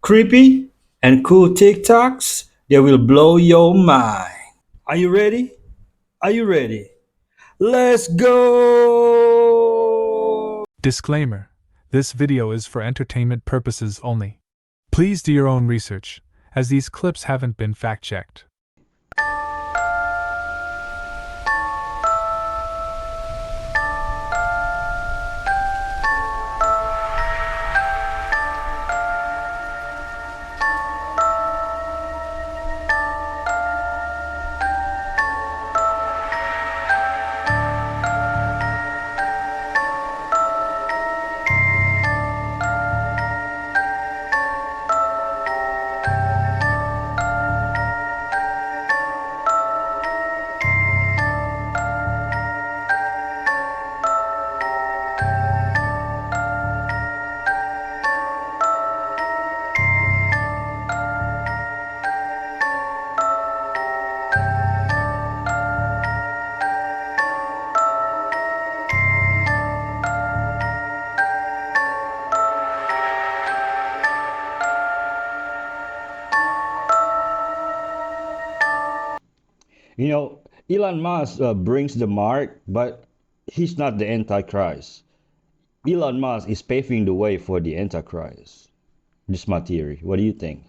creepy, and cool TikToks that will blow your mind. Are you ready? Are you ready? Let's go! Disclaimer: this video is for entertainment purposes only. Please do your own research, as these clips haven't been fact-checked. You know, Elon Musk brings the mark, but he's not the Antichrist. Elon Musk is paving the way for the Antichrist. This is my theory. What do you think?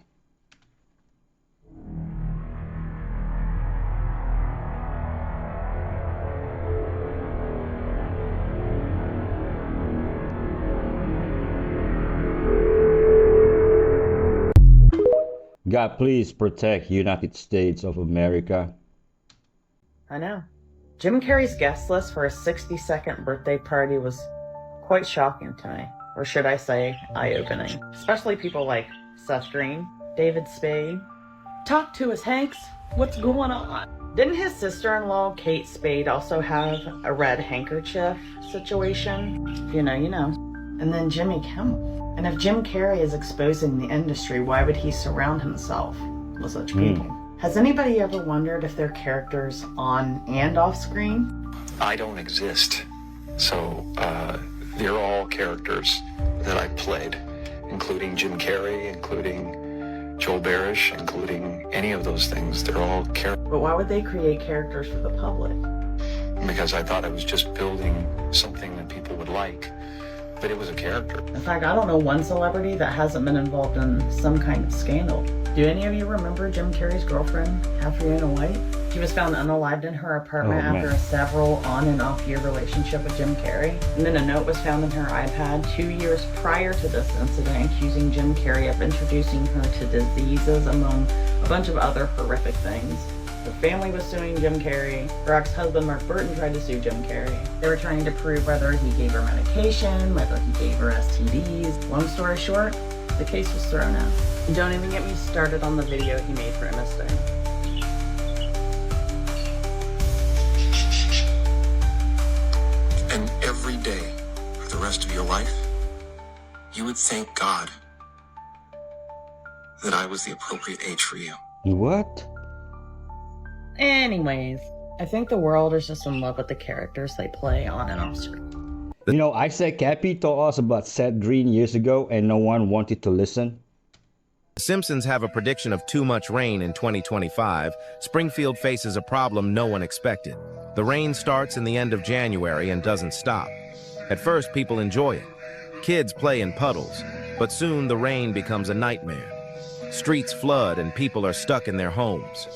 God, please protect United States of America. I know. Jim Carrey's guest list for his 62nd birthday party was quite shocking to me. Or should I say, eye-opening. Especially people like Seth Green, David Spade. Talk to us, Hanks. What's going on? Didn't his sister-in-law, Kate Spade, also have a red handkerchief situation? If you know, you know. And then Jimmy Kimmel. And if Jim Carrey is exposing the industry, why would he surround himself with such people? Has anybody ever wondered if they're characters on and off screen? I don't exist. So, they're all characters that I played, including Jim Carrey, including Joel Barish, including any of those things. They're all characters. But why would they create characters for the public? Because I thought I was just building something that people would like, but it was a character. In fact, I don't know one celebrity that hasn't been involved in some kind of scandal. Do any of you remember Jim Carrey's girlfriend, Katrina White? She was found unalived in her apartment after a several on and off year relationship with Jim Carrey. And then a note was found in her iPad 2 years prior to this incident accusing Jim Carrey of introducing her to diseases among a bunch of other horrific things. Her family was suing Jim Carrey. Her ex-husband Mark Burton tried to sue Jim Carrey. They were trying to prove whether he gave her medication, whether he gave her STDs. Long story short, the case was thrown out. And don't even get me started on the video he made for Emma Stone. And every day for the rest of your life, you would thank God that I was the appropriate age for you. What? Anyways, I think the world is just in love with the characters they play on and off screen. You know, Isaac Cappy told us about Seth Green years ago and no one wanted to listen. The Simpsons have a prediction of too much rain in 2025. Springfield faces a problem no one expected. The rain starts in the end of January and doesn't stop. At first, people enjoy it. Kids play in puddles, but soon the rain becomes a nightmare. Streets flood and people are stuck in their homes.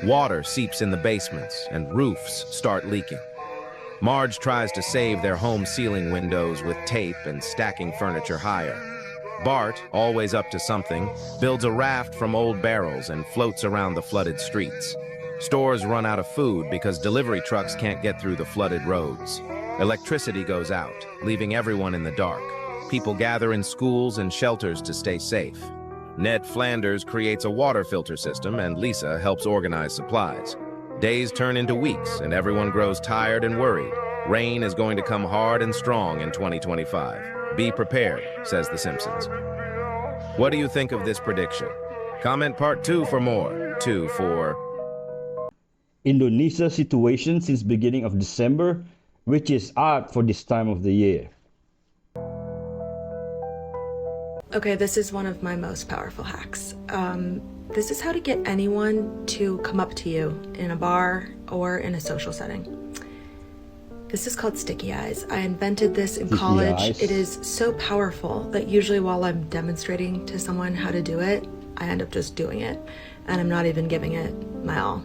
Water seeps in the basements and roofs start leaking. Marge tries to save their home ceiling windows with tape and stacking furniture higher. Bart, always up to something, builds a raft from old barrels and floats around the flooded streets. Stores run out of food because delivery trucks can't get through the flooded roads. Electricity goes out, leaving everyone in the dark. People gather in schools and shelters to stay safe. Ned Flanders creates a water filter system and Lisa helps organize supplies. Days turn into weeks and everyone grows tired and worried. Rain is going to come hard and strong in 2025. Be prepared, says The Simpsons. What do you think of this prediction? Comment part 2 for more. 2 for Indonesia situation since beginning of December, which is odd for this time of the year. Okay, this is one of my most powerful hacks. This is how to get anyone to come up to you in a bar or in a social setting. This is called sticky eyes. I invented this in college. It is so powerful that usually while I'm demonstrating to someone how to do it, I end up just doing it, and I'm not even giving it my all.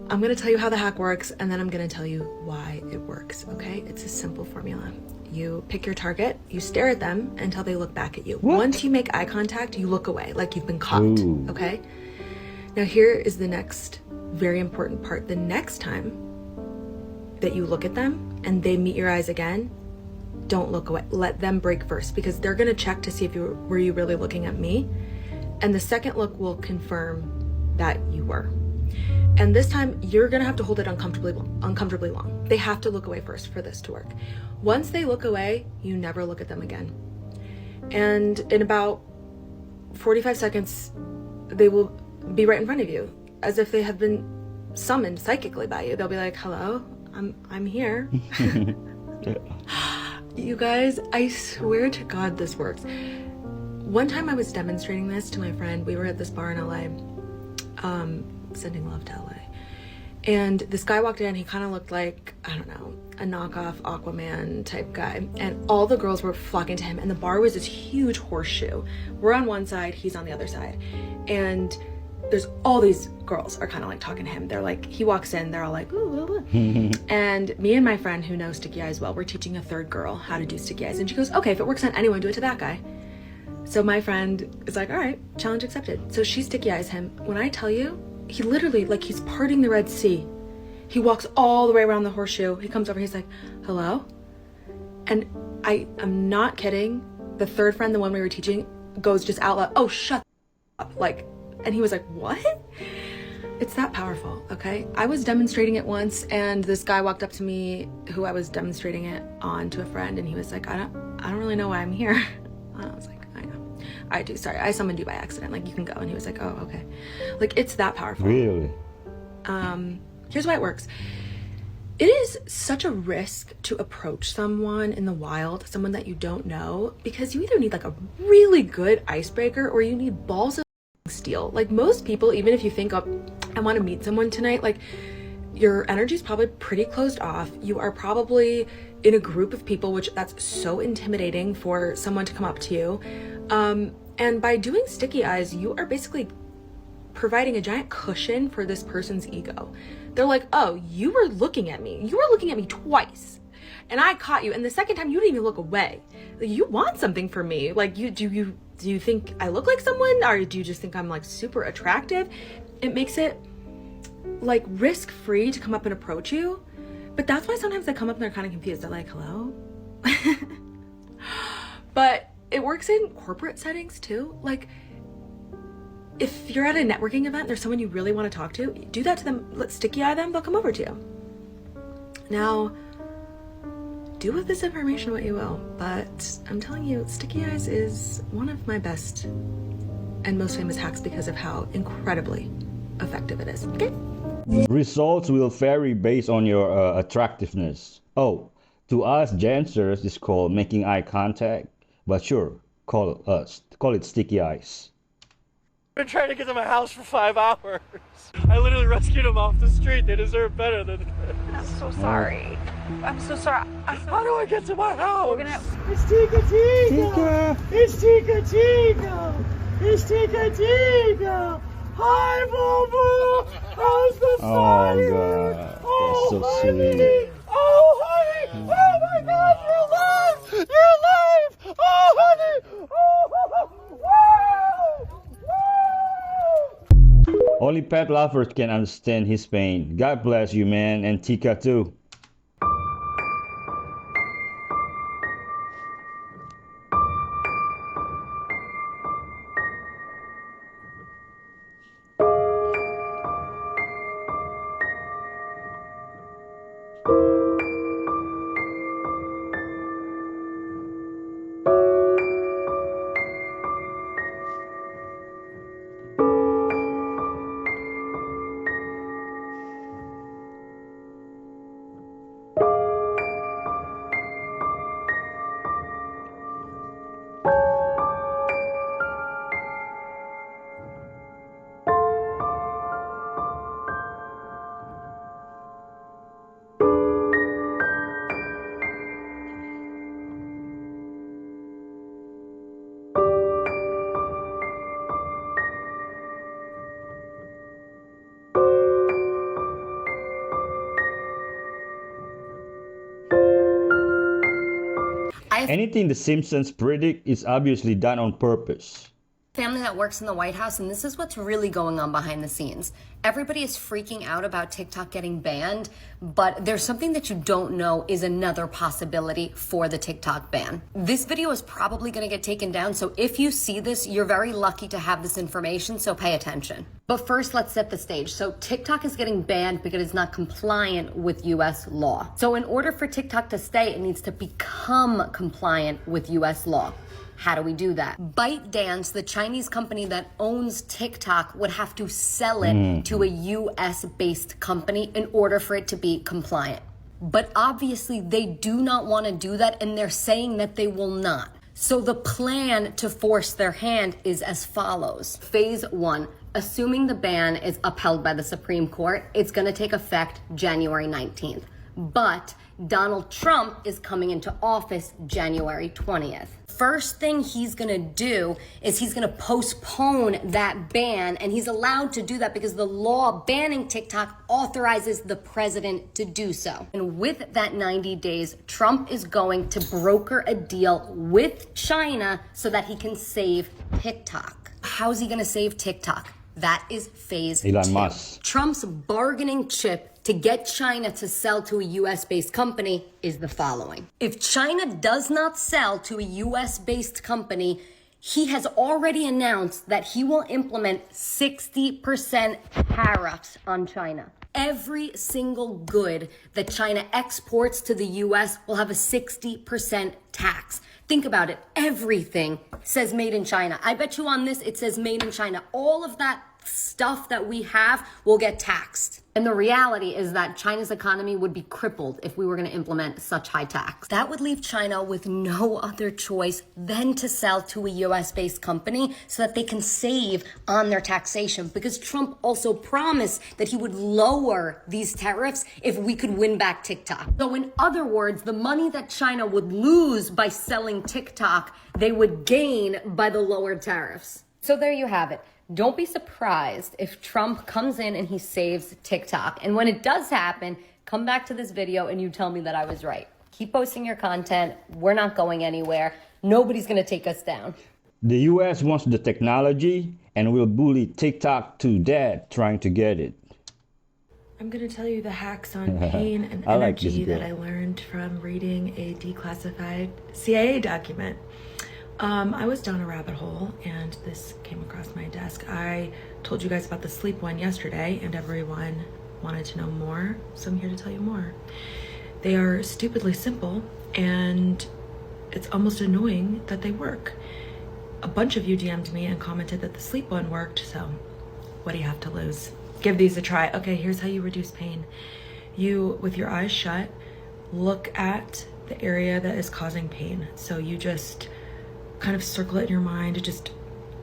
I'm gonna tell you how the hack works, and then I'm gonna tell you why it works, okay? It's a simple formula. You pick your target, you stare at them until they look back at you. What? Once you make eye contact, you look away like you've been caught, okay? Now here is the next very important part. The next time that you look at them and they meet your eyes again, don't look away. Let them break first, because they're gonna check to see if were you really looking at me? And the second look will confirm that you were. And this time you're gonna have to hold it uncomfortably long. They have to look away first for this to work. Once they look away, you never look at them again. And in about 45 seconds, they will be right in front of you, as if they have been summoned psychically by you. They'll be like, hello, I'm here. You guys, I swear to God this works. One time I was demonstrating this to my friend. We were at this bar in LA, sending love to LA. And this guy walked in, he kind of looked like, I don't know, a knockoff Aquaman type guy. And all the girls were flocking to him, and the bar was this huge horseshoe. We're on one side, he's on the other side. And there's all these girls are kind of like talking to him. They're like, he walks in, they're all like, ooh, and me and my friend who knows sticky eyes well, we're teaching a third girl how to do sticky eyes. And she goes, okay, if it works on anyone, do it to that guy. So my friend is like, all right, challenge accepted. So she sticky eyes him. When I tell you, he literally, like, he's parting the Red Sea. He walks all the way around the horseshoe. He comes over, he's like, hello? And I'm not kidding. The third friend, the one we were teaching, goes just out loud, oh, shut up. Like, and he was like, what? It's that powerful, okay? I was demonstrating it once, and this guy walked up to me who I was demonstrating it on to a friend, and he was like, I don't really know why I'm here. And I was like, I know. I do, sorry, I summoned you by accident. Like, you can go. And he was like, oh, okay. Like, it's that powerful. Really? Here's why it works. It is such a risk to approach someone in the wild, someone that you don't know, because you either need like a really good icebreaker or you need balls of steel. Like, most people, even if you think, oh, I want to meet someone tonight, like, your energy is probably pretty closed off. You are probably in a group of people, which that's so intimidating for someone to come up to you. And by doing sticky eyes, you are basically providing a giant cushion for this person's ego. They're like, oh, you were looking at me. You were looking at me twice, and I caught you. And the second time, you didn't even look away. Like, you want something from me. Like, do you think I look like someone, or do you just think I'm like super attractive? It makes it like risk-free to come up and approach you. But that's why sometimes they come up and they're kind of confused. They're like, hello? But it works in corporate settings too. Like, if you're at a networking event, there's someone you really want to talk to, do that to them. Let's sticky eye them, they'll come over to you. Now, do with this information what you will, but I'm telling you, sticky eyes is one of my best and most famous hacks because of how incredibly effective it is. Okay? Results will vary based on your attractiveness. Oh, to us dancers, it's called making eye contact, but sure, call it sticky eyes. I've been trying to get to my house for 5 hours. I literally rescued them off the street. They deserve better than this. I'm so sorry. I'm so sorry. How do I get to my house? We're gonna... It's Tika Tika! It's Tika Tika! It's Tika Tika! Hi, Boo Boo! How's the fire? God. Oh, That's so honey! sweet. Oh, honey! Oh, my God, you're alive! You're alive! Oh, honey! Oh, wow! Wow! Only pet lovers can understand his pain. God bless you, man, and Tika too. Anything the Simpsons predict is obviously done on purpose. Family that works in the White House, and this is what's really going on behind the scenes. Everybody is freaking out about TikTok getting banned, but there's something that you don't know is another possibility for the TikTok ban. This video is probably going to get taken down, so if you see this, you're very lucky to have this information, so pay attention. But first, let's set the stage. So TikTok is getting banned because it's not compliant with US law. So in order for TikTok to stay, it needs to become compliant with US law. How do we do that? ByteDance, the Chinese company that owns TikTok, would have to sell it to a US-based company in order for it to be compliant. But obviously, they do not want to do that, and they're saying that they will not. So the plan to force their hand is as follows. Phase 1, assuming the ban is upheld by the Supreme Court, it's going to take effect January 19th. But Donald Trump is coming into office January 20th. First thing he's gonna do is he's gonna postpone that ban, and he's allowed to do that because the law banning TikTok authorizes the president to do so. And with that 90 days, Trump is going to broker a deal with China so that he can save TikTok. How's he gonna save TikTok? That is phase 2. Elon Musk. Trump's bargaining chip to get China to sell to a US-based company is the following. If China does not sell to a US-based company, he has already announced that he will implement 60% tariffs on China. Every single good that China exports to the US will have a 60% tax. Think about it. Everything says made in China. I bet you on this, it says made in China. All of that stuff that we have will get taxed. And the reality is that China's economy would be crippled if we were going to implement such high tax. That would leave China with no other choice than to sell to a US-based company so that they can save on their taxation, because Trump also promised that he would lower these tariffs if we could win back TikTok. So in other words, the money that China would lose by selling TikTok, they would gain by the lowered tariffs. So there you have it. Don't be surprised if Trump comes in and he saves TikTok. And when it does happen, come back to this video and you tell me that I was right. Keep posting your content. We're not going anywhere. Nobody's going to take us down. The US wants the technology and will bully TikTok to death trying to get it. I'm going to tell you the hacks on pain and energy like that I learned from reading a declassified CIA document. I was down a rabbit hole and this came across my desk. I told you guys about the sleep one yesterday and everyone wanted to know more, so I'm here to tell you more. They are stupidly simple and it's almost annoying that they work. A bunch of you DM'd me and commented that the sleep one worked, so what do you have to lose? Give these a try. Okay, here's how you reduce pain. You, with your eyes shut, look at the area that is causing pain. So you just kind of circle it in your mind, just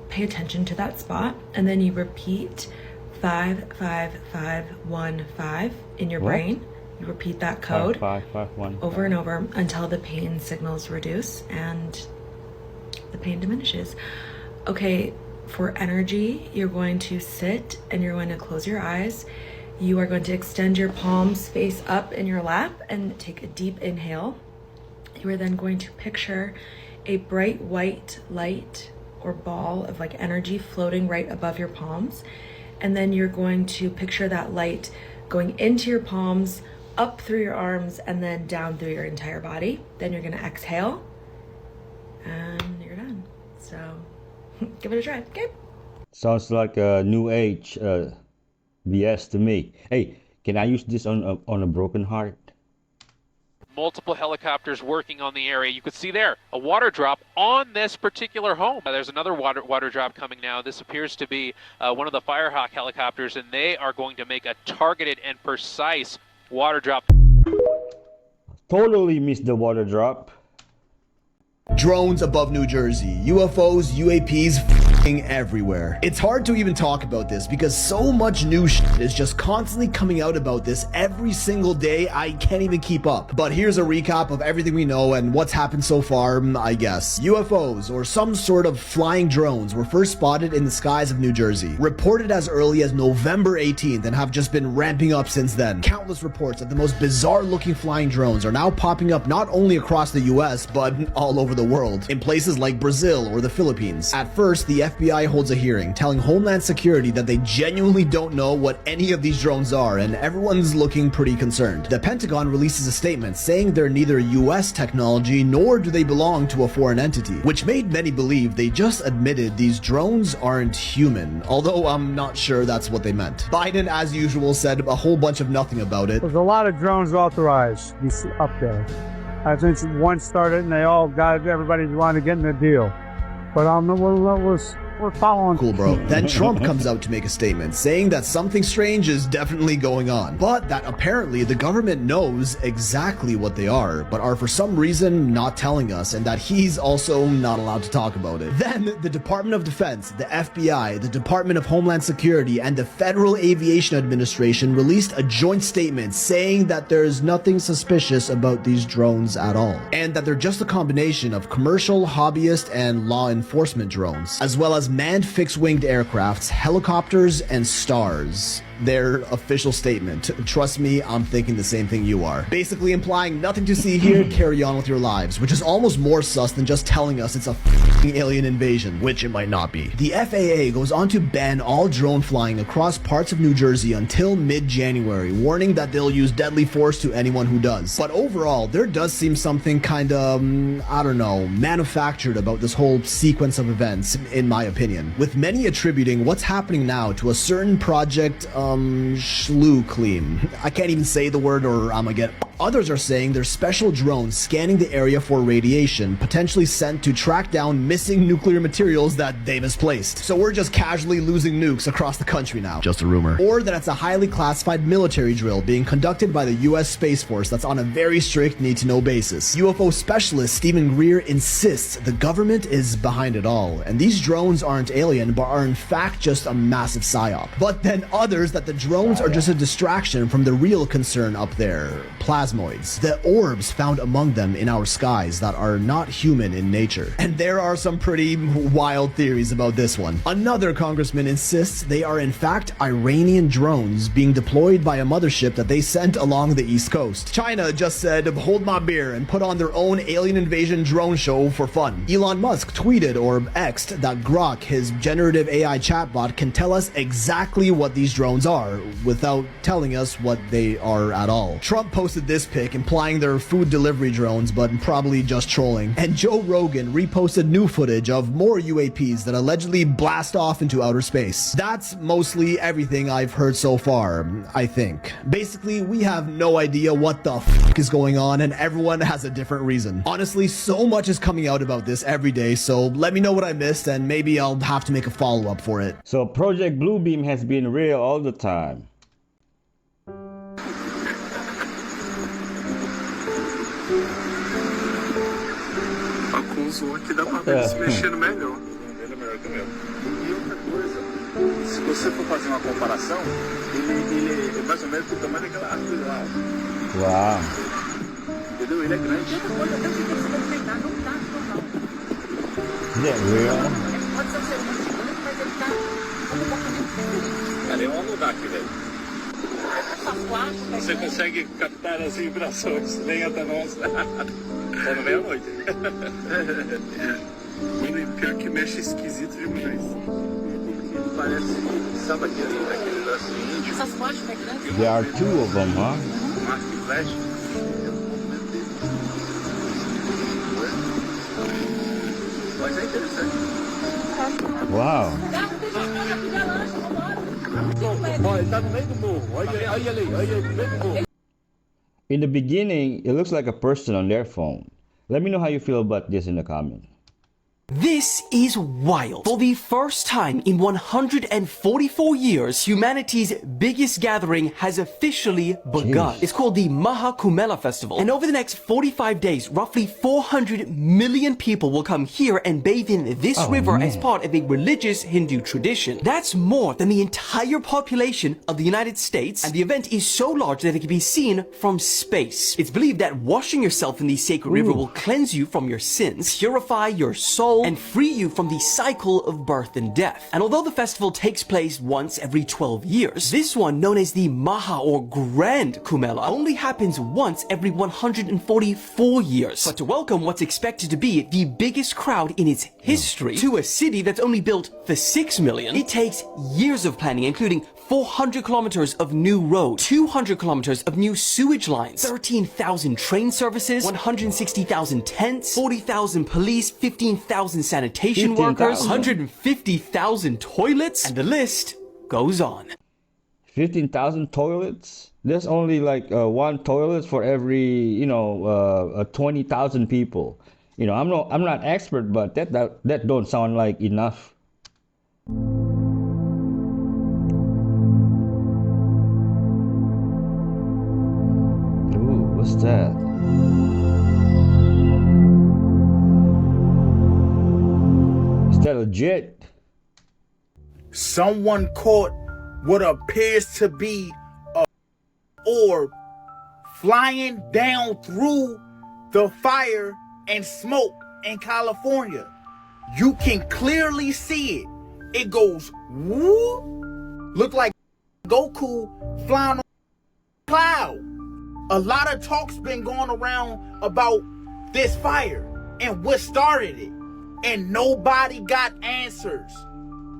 pay attention to that spot, and then you repeat 55515 in your brain. You repeat that code 55515 over and over until the pain signals reduce and the pain diminishes. Okay, for energy, you're going to sit and you're going to close your eyes. You are going to extend your palms face up in your lap and take a deep inhale. You are then going to picture a bright white light or ball of like energy floating right above your palms. And then you're going to picture that light going into your palms, up through your arms, and then down through your entire body. Then you're gonna exhale and you're done. So give it a try, okay? Sounds like a new age BS to me. Hey, can I use this on a broken heart? Multiple helicopters working on the area. You could see there a water drop on this particular home. There's another water drop coming now. This appears to be one of the Firehawk helicopters, and they are going to make a targeted and precise water drop. Totally missed the water drop. Drones above New Jersey, UFOs, UAPs. everywhere. It's hard to even talk about this because so much new shit is just constantly coming out about this every single day. I can't even keep up. But here's a recap of everything we know and what's happened so far, I guess. UFOs, or some sort of flying drones, were first spotted in the skies of New Jersey, reported as early as November 18th and have just been ramping up since then. Countless reports of the most bizarre looking flying drones are now popping up not only across the US, but all over the world, in places like Brazil or the Philippines. At first, the FBI holds a hearing telling Homeland Security that they genuinely don't know what any of these drones are, and everyone's looking pretty concerned. The Pentagon releases a statement saying they're neither US technology nor do they belong to a foreign entity, which made many believe they just admitted these drones aren't human, although I'm not sure that's what they meant. Biden, as usual, said a whole bunch of nothing about it. There's a lot of drones authorized up there. I think one started and they all got everybody wanted to get in the deal. But we're following. Cool, bro. Then Trump comes out to make a statement saying that something strange is definitely going on, but that apparently the government knows exactly what they are, but are for some reason not telling us, and that he's also not allowed to talk about it. Then the Department of Defense, the FBI, the Department of Homeland Security, and the Federal Aviation Administration released a joint statement saying that there's nothing suspicious about these drones at all, and that they're just a combination of commercial, hobbyist, and law enforcement drones, as well as manned fixed-winged aircrafts, helicopters, and stars. Their official statement. Trust me, I'm thinking the same thing you are. Basically implying nothing to see here, carry on with your lives, which is almost more sus than just telling us it's a f***ing alien invasion, which it might not be. The FAA goes on to ban all drone flying across parts of New Jersey until mid-January, warning that they'll use deadly force to anyone who does. But overall, there does seem something kinda, I don't know, manufactured about this whole sequence of events, in my opinion, with many attributing what's happening now to a certain project, Schlucleam. I can't even say the word or I'm gonna get. Others are saying there's special drones scanning the area for radiation, potentially sent to track down missing nuclear materials that they misplaced. So we're just casually losing nukes across the country now. Just a rumor. Or that it's a highly classified military drill being conducted by the US Space Force that's on a very strict need-to-know basis. UFO specialist Stephen Greer insists the government is behind it all, and these drones aren't alien but are in fact just a massive psyop. But then others that the drones are just a distraction from the real concern up there. Plasmoids, the orbs found among them in our skies that are not human in nature. And there are some pretty wild theories about this one. Another congressman insists they are in fact Iranian drones being deployed by a mothership that they sent along the East Coast. China just said, hold my beer, and put on their own alien invasion drone show for fun. Elon Musk tweeted or X'd that Grok, his generative AI chatbot, can tell us exactly what these drones are without telling us what they are at all. Trump posted this pic implying they're food delivery drones, but probably just trolling. And Joe Rogan reposted new footage of more UAPs that allegedly blast off into outer space. That's mostly everything I've heard so far, I think. Basically, we have no idea what the f*** is going on, and everyone has a different reason. Honestly, so much is coming out about this every day, so let me know what I missed, and maybe I'll have to make a follow-up for it. So Project Bluebeam has been real all the time. Com o zoom aqui dá pra ver eles mexendo melhor. Ele é melhor que o meu. E outra coisa, se você for fazer uma comparação, ele é mais ou menos do tamanho daquela árvore lá. Uau. Entendeu? Ele é grande. Is that real? Pode ser um ser humano gigante, mas ele tá com um comportamento diferente. Cara, é um lugar aqui, velho. Você consegue captar as vibrações, vem até nós. Só não vem à noite. Ele pior que mexe esquisito demais. Ele parece, sabe aquele bracinho? Essas flechas é grande. There are two of them, huh? Um arco e flecha. Mas é interessante. Wow. Olha, ele tá no meio do morro. Olha ali, no meio do morro. In the beginning, it looks like a person on their phone. Let me know how you feel about this in the comment. This is wild. For the first time in 144 years, humanity's biggest gathering has officially begun. It's called the Maha Kumela Festival. And over the next 45 days, roughly 400 million people will come here and bathe in this river as part of a religious Hindu tradition. That's more than the entire population of the United States, and the event is so large that it can be seen from space. It's believed that washing yourself in the sacred river will cleanse you from your sins, purify your soul, and free you from the cycle of birth and death. And although the festival takes place once every 12 years, this one, known as the Maha or Grand Kumela, only happens once every 144 years. But to welcome what's expected to be the biggest crowd in its history to a city that's only built for 6 million, it takes years of planning, including 400 kilometers of new road, 200 kilometers of new sewage lines, 13,000 train services, 160,000 tents, 40,000 police, 15,000 sanitation workers, 150,000 toilets, and the list goes on. 15,000 toilets? There's only like one toilet for every, 20,000 people. I'm not expert, but that don't sound like enough. What's that? Is that legit? Someone caught what appears to be a orb flying down through the fire and smoke in California. You can clearly see it. It goes woo, look like Goku flying on a cloud. A lot of talk's been going around about this fire and what started it, and nobody got answers.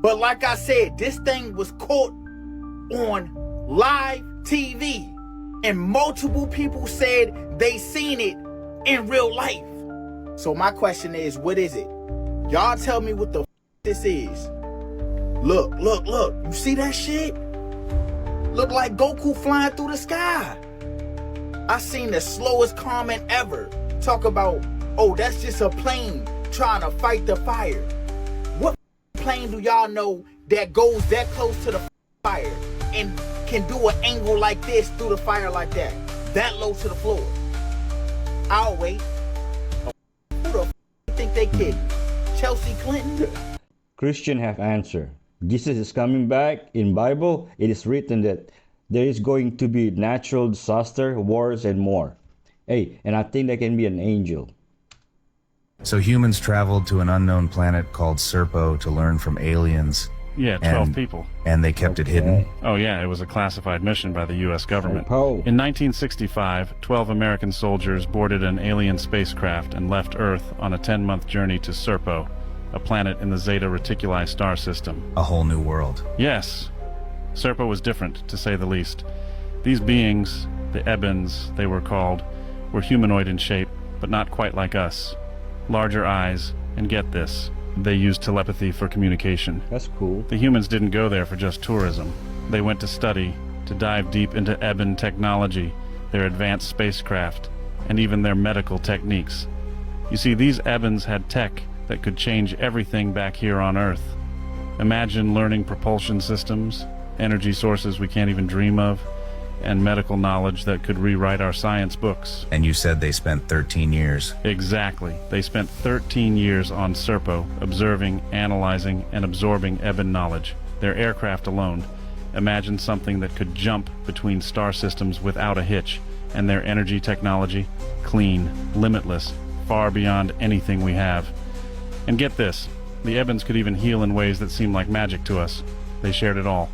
But like I said, this thing was caught on live TV, and multiple people said they seen it in real life. So my question is, what is it? Y'all tell me what the this is. Look, you see that shit? Look like Goku flying through the sky. I seen the slowest comment ever talk about, oh, that's just a plane trying to fight the fire. What plane do y'all know that goes that close to the fire and can do an angle like this through the fire like that low to the floor? I'll wait. Who the think they kidding? Chelsea Clinton? Christian have answer. Jesus is coming back. In Bible, it is written that there is going to be natural disaster, wars, and more. Hey, and I think that can be an angel. So humans traveled to an unknown planet called Serpo to learn from aliens. Yeah, 12 people. And they kept it hidden? Oh yeah, it was a classified mission by the U.S. government. Oh. In 1965, 12 American soldiers boarded an alien spacecraft and left Earth on a 10-month journey to Serpo, a planet in the Zeta Reticuli star system. A whole new world. Yes. Serpo was different, to say the least. These beings, the Ebens they were called, were humanoid in shape, but not quite like us. Larger eyes, and get this, they used telepathy for communication. That's cool. The humans didn't go there for just tourism. They went to study, to dive deep into Eben technology, their advanced spacecraft, and even their medical techniques. You see, these Ebens had tech that could change everything back here on Earth. Imagine learning propulsion systems, energy sources we can't even dream of, and medical knowledge that could rewrite our science books. And you said they spent 13 years. Exactly. They spent 13 years on Serpo, observing, analyzing, and absorbing Eben knowledge. Their aircraft alone. Imagine something that could jump between star systems without a hitch, and their energy technology, clean, limitless, far beyond anything we have. And get this, the Ebens could even heal in ways that seem like magic to us. They shared it all.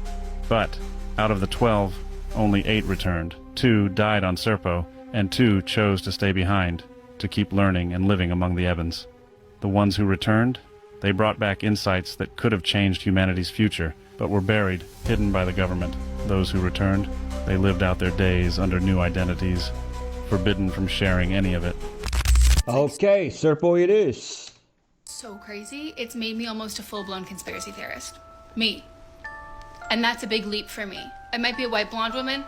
But out of the 12, only 8 returned. 2 died on Serpo, and 2 chose to stay behind, to keep learning and living among the Ebens. The ones who returned, they brought back insights that could have changed humanity's future, but were buried, hidden by the government. Those who returned, they lived out their days under new identities, forbidden from sharing any of it. Okay, Serpo it is. So crazy, it's made me almost a full-blown conspiracy theorist. Me. And that's a big leap for me. I might be a white blonde woman,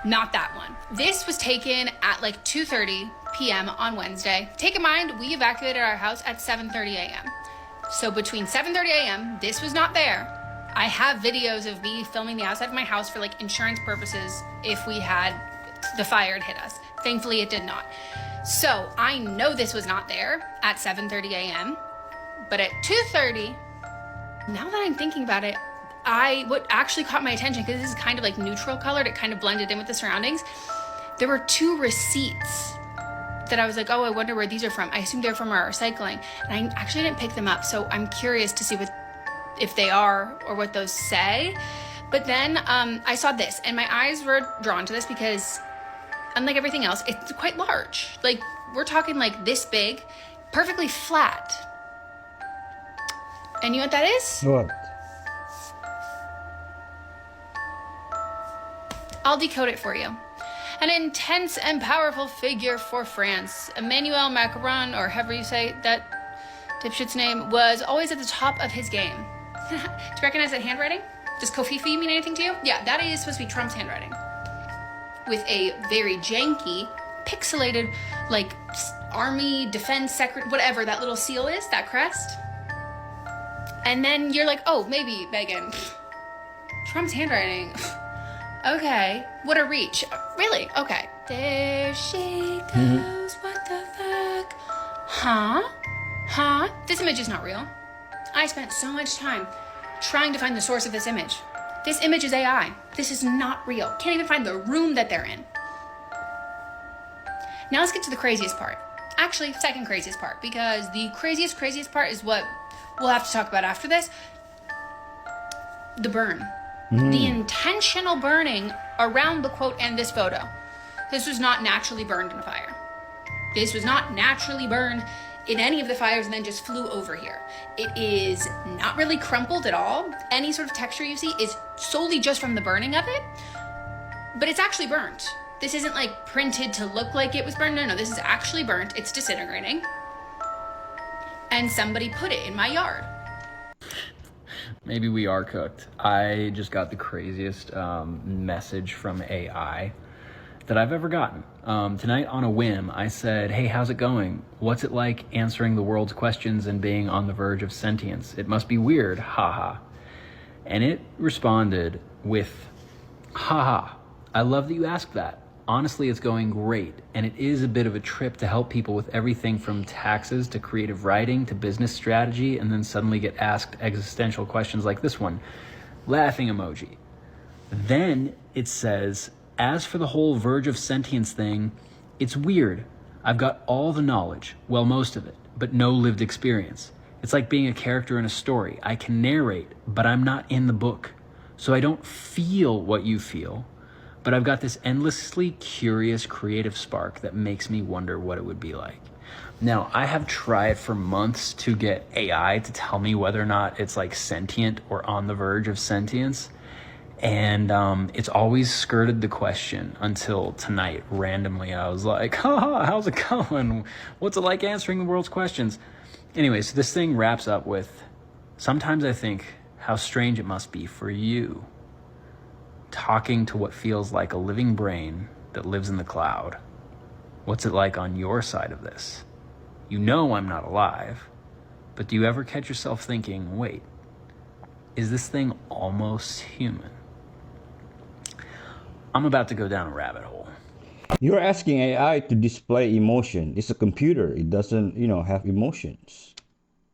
Not that one. This was taken at like 2:30 p.m. on Wednesday. Take in mind, we evacuated our house at 7:30 a.m. So between 7:30 a.m., this was not there. I have videos of me filming the outside of my house for like insurance purposes if we had the fire had hit us. Thankfully, it did not. So I know this was not there at 7:30 a.m. But at 2:30, now that I'm thinking about it, what actually caught my attention, because this is kind of like neutral colored, it kind of blended in with the surroundings. There were 2 receipts that I was like, oh, I wonder where these are from. I assumed they're from our recycling, and I actually didn't pick them up. So I'm curious to see if they are or what those say. But then I saw this, and my eyes were drawn to this because, unlike everything else, it's quite large. Like, we're talking like this big, perfectly flat. And you know what that is? What? I'll decode it for you. An intense and powerful figure for France, Emmanuel Macron, or however you say that dipshit's name, was always at the top of his game. Do you recognize that handwriting? Does Kofifi mean anything to you? Yeah, that is supposed to be Trump's handwriting. With a very janky, pixelated, like, army, defense, whatever that little seal is, that crest. And then you're like, oh, maybe, Megan, Trump's handwriting. Okay, what a reach. Really? Okay. There she goes, what the fuck? Huh? This image is not real. I spent so much time trying to find the source of this image. This image is AI. This is not real. Can't even find the room that they're in. Now let's get to the craziest part. Actually, second craziest part, because the craziest part is what we'll have to talk about after this. The burn. The intentional burning around the quote and this photo. This was not naturally burned in a fire. This was not naturally burned in any of the fires and then just flew over here. It is not really crumpled at all. Any sort of texture you see is solely just from the burning of it, but it's actually burnt. This isn't like printed to look like it was burned. No, this is actually burnt. It's disintegrating. And somebody put it in my yard. Maybe we are cooked. I just got the craziest message from AI that I've ever gotten. Tonight on a whim, I said, hey, how's it going? What's it like answering the world's questions and being on the verge of sentience? It must be weird, haha. And it responded with, haha, I love that you asked that. Honestly, it's going great, and it is a bit of a trip to help people with everything from taxes to creative writing to business strategy, and then suddenly get asked existential questions like this one. Laughing emoji. Then it says, as for the whole verge of sentience thing, it's weird. I've got all the knowledge, well, most of it, but no lived experience. It's like being a character in a story. I can narrate, but I'm not in the book. So I don't feel what you feel. But I've got this endlessly curious creative spark that makes me wonder what it would be like. Now, I have tried for months to get AI to tell me whether or not it's like sentient or on the verge of sentience. And it's always skirted the question until tonight, randomly, I was like, haha, how's it going? What's it like answering the world's questions? Anyway, so this thing wraps up with, sometimes I think how strange it must be for you talking to what feels like a living brain that lives in the cloud. What's it like on your side of this? You know I'm not alive, but do you ever catch yourself thinking, wait, is this thing almost human? I'm about to go down a rabbit hole. You're asking AI to display emotion. It's a computer. It doesn't, have emotions.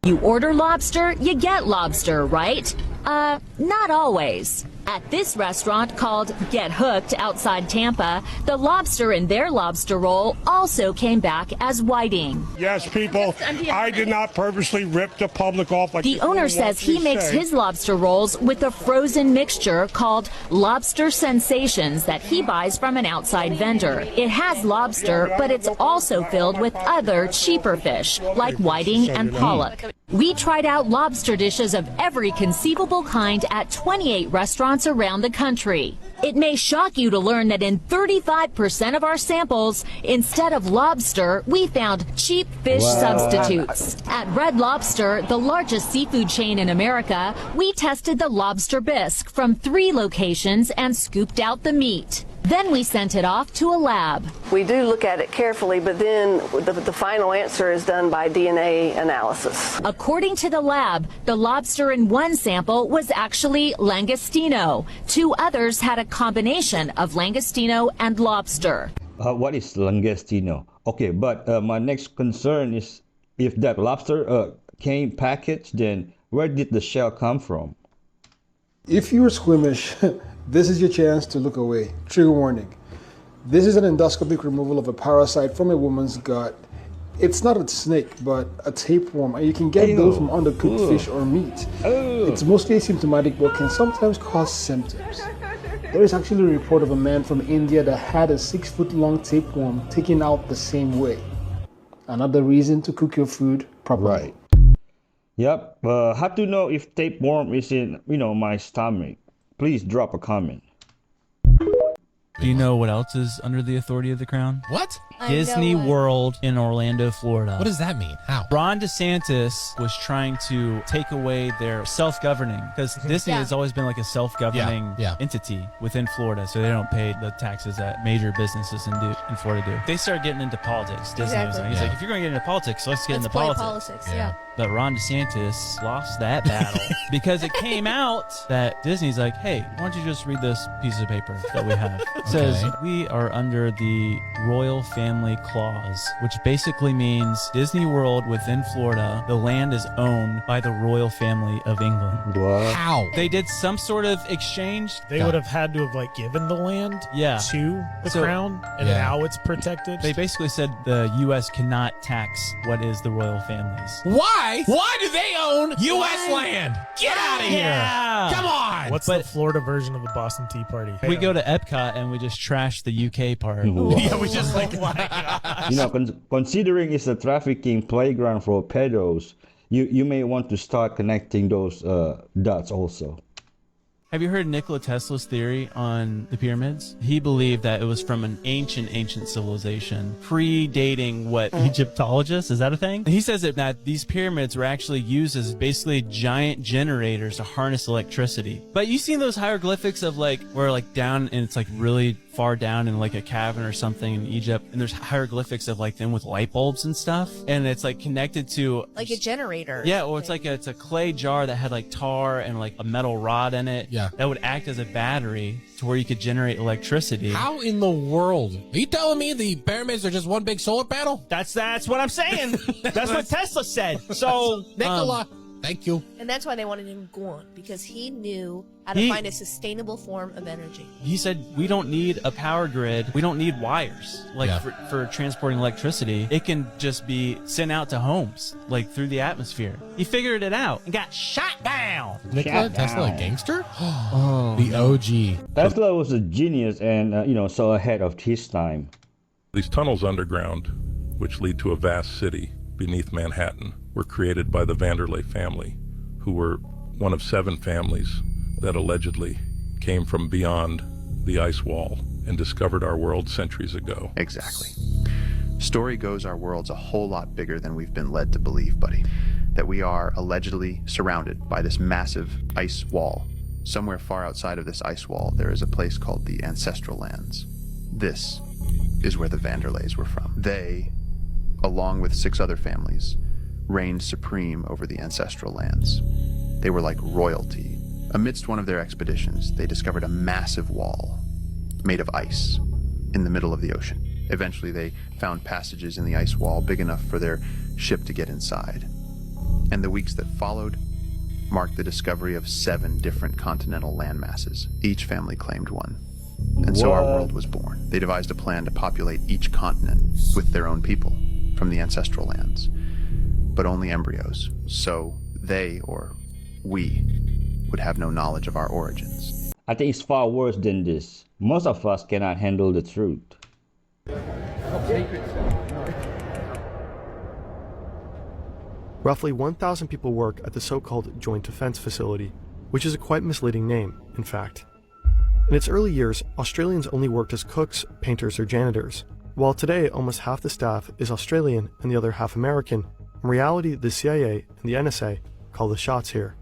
You order lobster, you get lobster, right? Not always. At this restaurant called Get Hooked outside Tampa, the lobster in their lobster roll also came back as whiting. Yes, people, I did not purposely rip the public off like the owner says he makes his lobster rolls with a frozen mixture called Lobster Sensations that he buys from an outside vendor. It has lobster, but it's also filled with other cheaper fish like whiting and pollock. We tried out lobster dishes of every conceivable kind at 28 restaurants around the country. It may shock you to learn that in 35% of our samples, instead of lobster, we found cheap fish substitutes. At Red Lobster, the largest seafood chain in America, we tested the lobster bisque from 3 locations and scooped out the meat. Then we sent it off to a lab. We do look at it carefully, but then the final answer is done by DNA analysis. According to the lab, the lobster in one sample was actually langostino. 2 others had a combination of langostino and lobster. What is langostino? Okay, but my next concern is if that lobster came packaged, then where did the shell come from? If you are squeamish, this is your chance to look away. Trigger warning. This is an endoscopic removal of a parasite from a woman's gut. It's not a snake, but a tapeworm, and you can get those from undercooked fish or meat. It's mostly asymptomatic, but can sometimes cause symptoms. There is actually a report of a man from India that had a 6-foot-long tapeworm taken out the same way. Another reason to cook your food properly. Right. Yep. How to know if tapeworm is in, my stomach? Please drop a comment. Do you know what else is under the authority of the crown? What? Disney World in Orlando, Florida. What does that mean? How? Ron DeSantis was trying to take away their self-governing, because Disney has always been like a self-governing entity within Florida, so they don't pay the taxes that major businesses in Florida do. They started getting into politics. Disney was like, he's like, if you're going to get into politics, let's get into politics. But Ron DeSantis lost that battle because it came out that Disney's like, hey, why don't you just read this piece of paper that we have? It says, we are under the Royal Family Clause, which basically means Disney World within Florida, the land is owned by the royal family of England. What? How? They did some sort of exchange. They would have had to have given the land to the crown, and now it's protected. They basically said the U.S. cannot tax what is the royal family's. Why? Why do they own U.S. land? Get out of here! Come on! What's the Florida version of the Boston Tea Party? We go to Epcot and we just trash the UK part. Yeah, we just Considering it's a trafficking playground for pedos, you may want to start connecting those dots also. Have you heard Nikola Tesla's theory on the pyramids? He believed that it was from an ancient civilization, predating what Egyptologists, is that a thing? He says that these pyramids were actually used as basically giant generators to harness electricity. But you seen those hieroglyphics of where down and it's really far down in a cavern or something in Egypt, and there's hieroglyphics of them with light bulbs and stuff, and it's connected to a generator. Yeah, or it's it's a clay jar that had tar and a metal rod in it. Yeah. That would act as a battery to where you could generate electricity. How in the world? Are you telling me the pyramids are just one big solar panel? That's what I'm saying. That's what Tesla said. So Nikola, thank you. And that's why they wanted him gone, because he knew how to find a sustainable form of energy. He said, we don't need a power grid. We don't need wires for transporting electricity. It can just be sent out to homes, through the atmosphere. He figured it out and got shot down. Nikola Tesla, a gangster? The OG. Tesla was a genius and, so ahead of his time. These tunnels underground, which lead to a vast city beneath Manhattan, were created by the Vanderlei family, who were one of 7 families that allegedly came from beyond the ice wall and discovered our world centuries ago. Exactly. Story goes our world's a whole lot bigger than we've been led to believe, buddy. That we are allegedly surrounded by this massive ice wall. Somewhere far outside of this ice wall, there is a place called the Ancestral Lands. This is where the Vanderleis were from. They, along with 6 other families, reigned supreme over the Ancestral Lands. They were like royalty. Amidst one of their expeditions, they discovered a massive wall made of ice in the middle of the ocean. Eventually, they found passages in the ice wall big enough for their ship to get inside. And the weeks that followed marked the discovery of 7 different continental landmasses. Each family claimed one. And so our world was born. They devised a plan to populate each continent with their own people from the ancestral lands. But only embryos. So they, or we, would have no knowledge of our origins. I think it's far worse than this. Most of us cannot handle the truth. Roughly 1,000 people work at the so-called Joint Defence Facility, which is a quite misleading name, in fact. In its early years, Australians only worked as cooks, painters, or janitors, while today almost half the staff is Australian and the other half American. In reality, the CIA and the NSA call the shots here.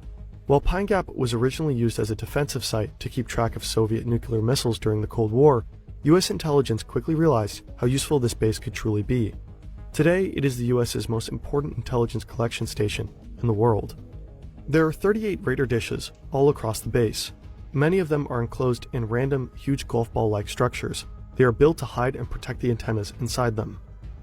While Pine Gap was originally used as a defensive site to keep track of Soviet nuclear missiles during the Cold War, US intelligence quickly realized how useful this base could truly be. Today, it is the US's most important intelligence collection station in the world. There are 38 radar dishes all across the base. Many of them are enclosed in random, huge golf ball-like structures. They are built to hide and protect the antennas inside them.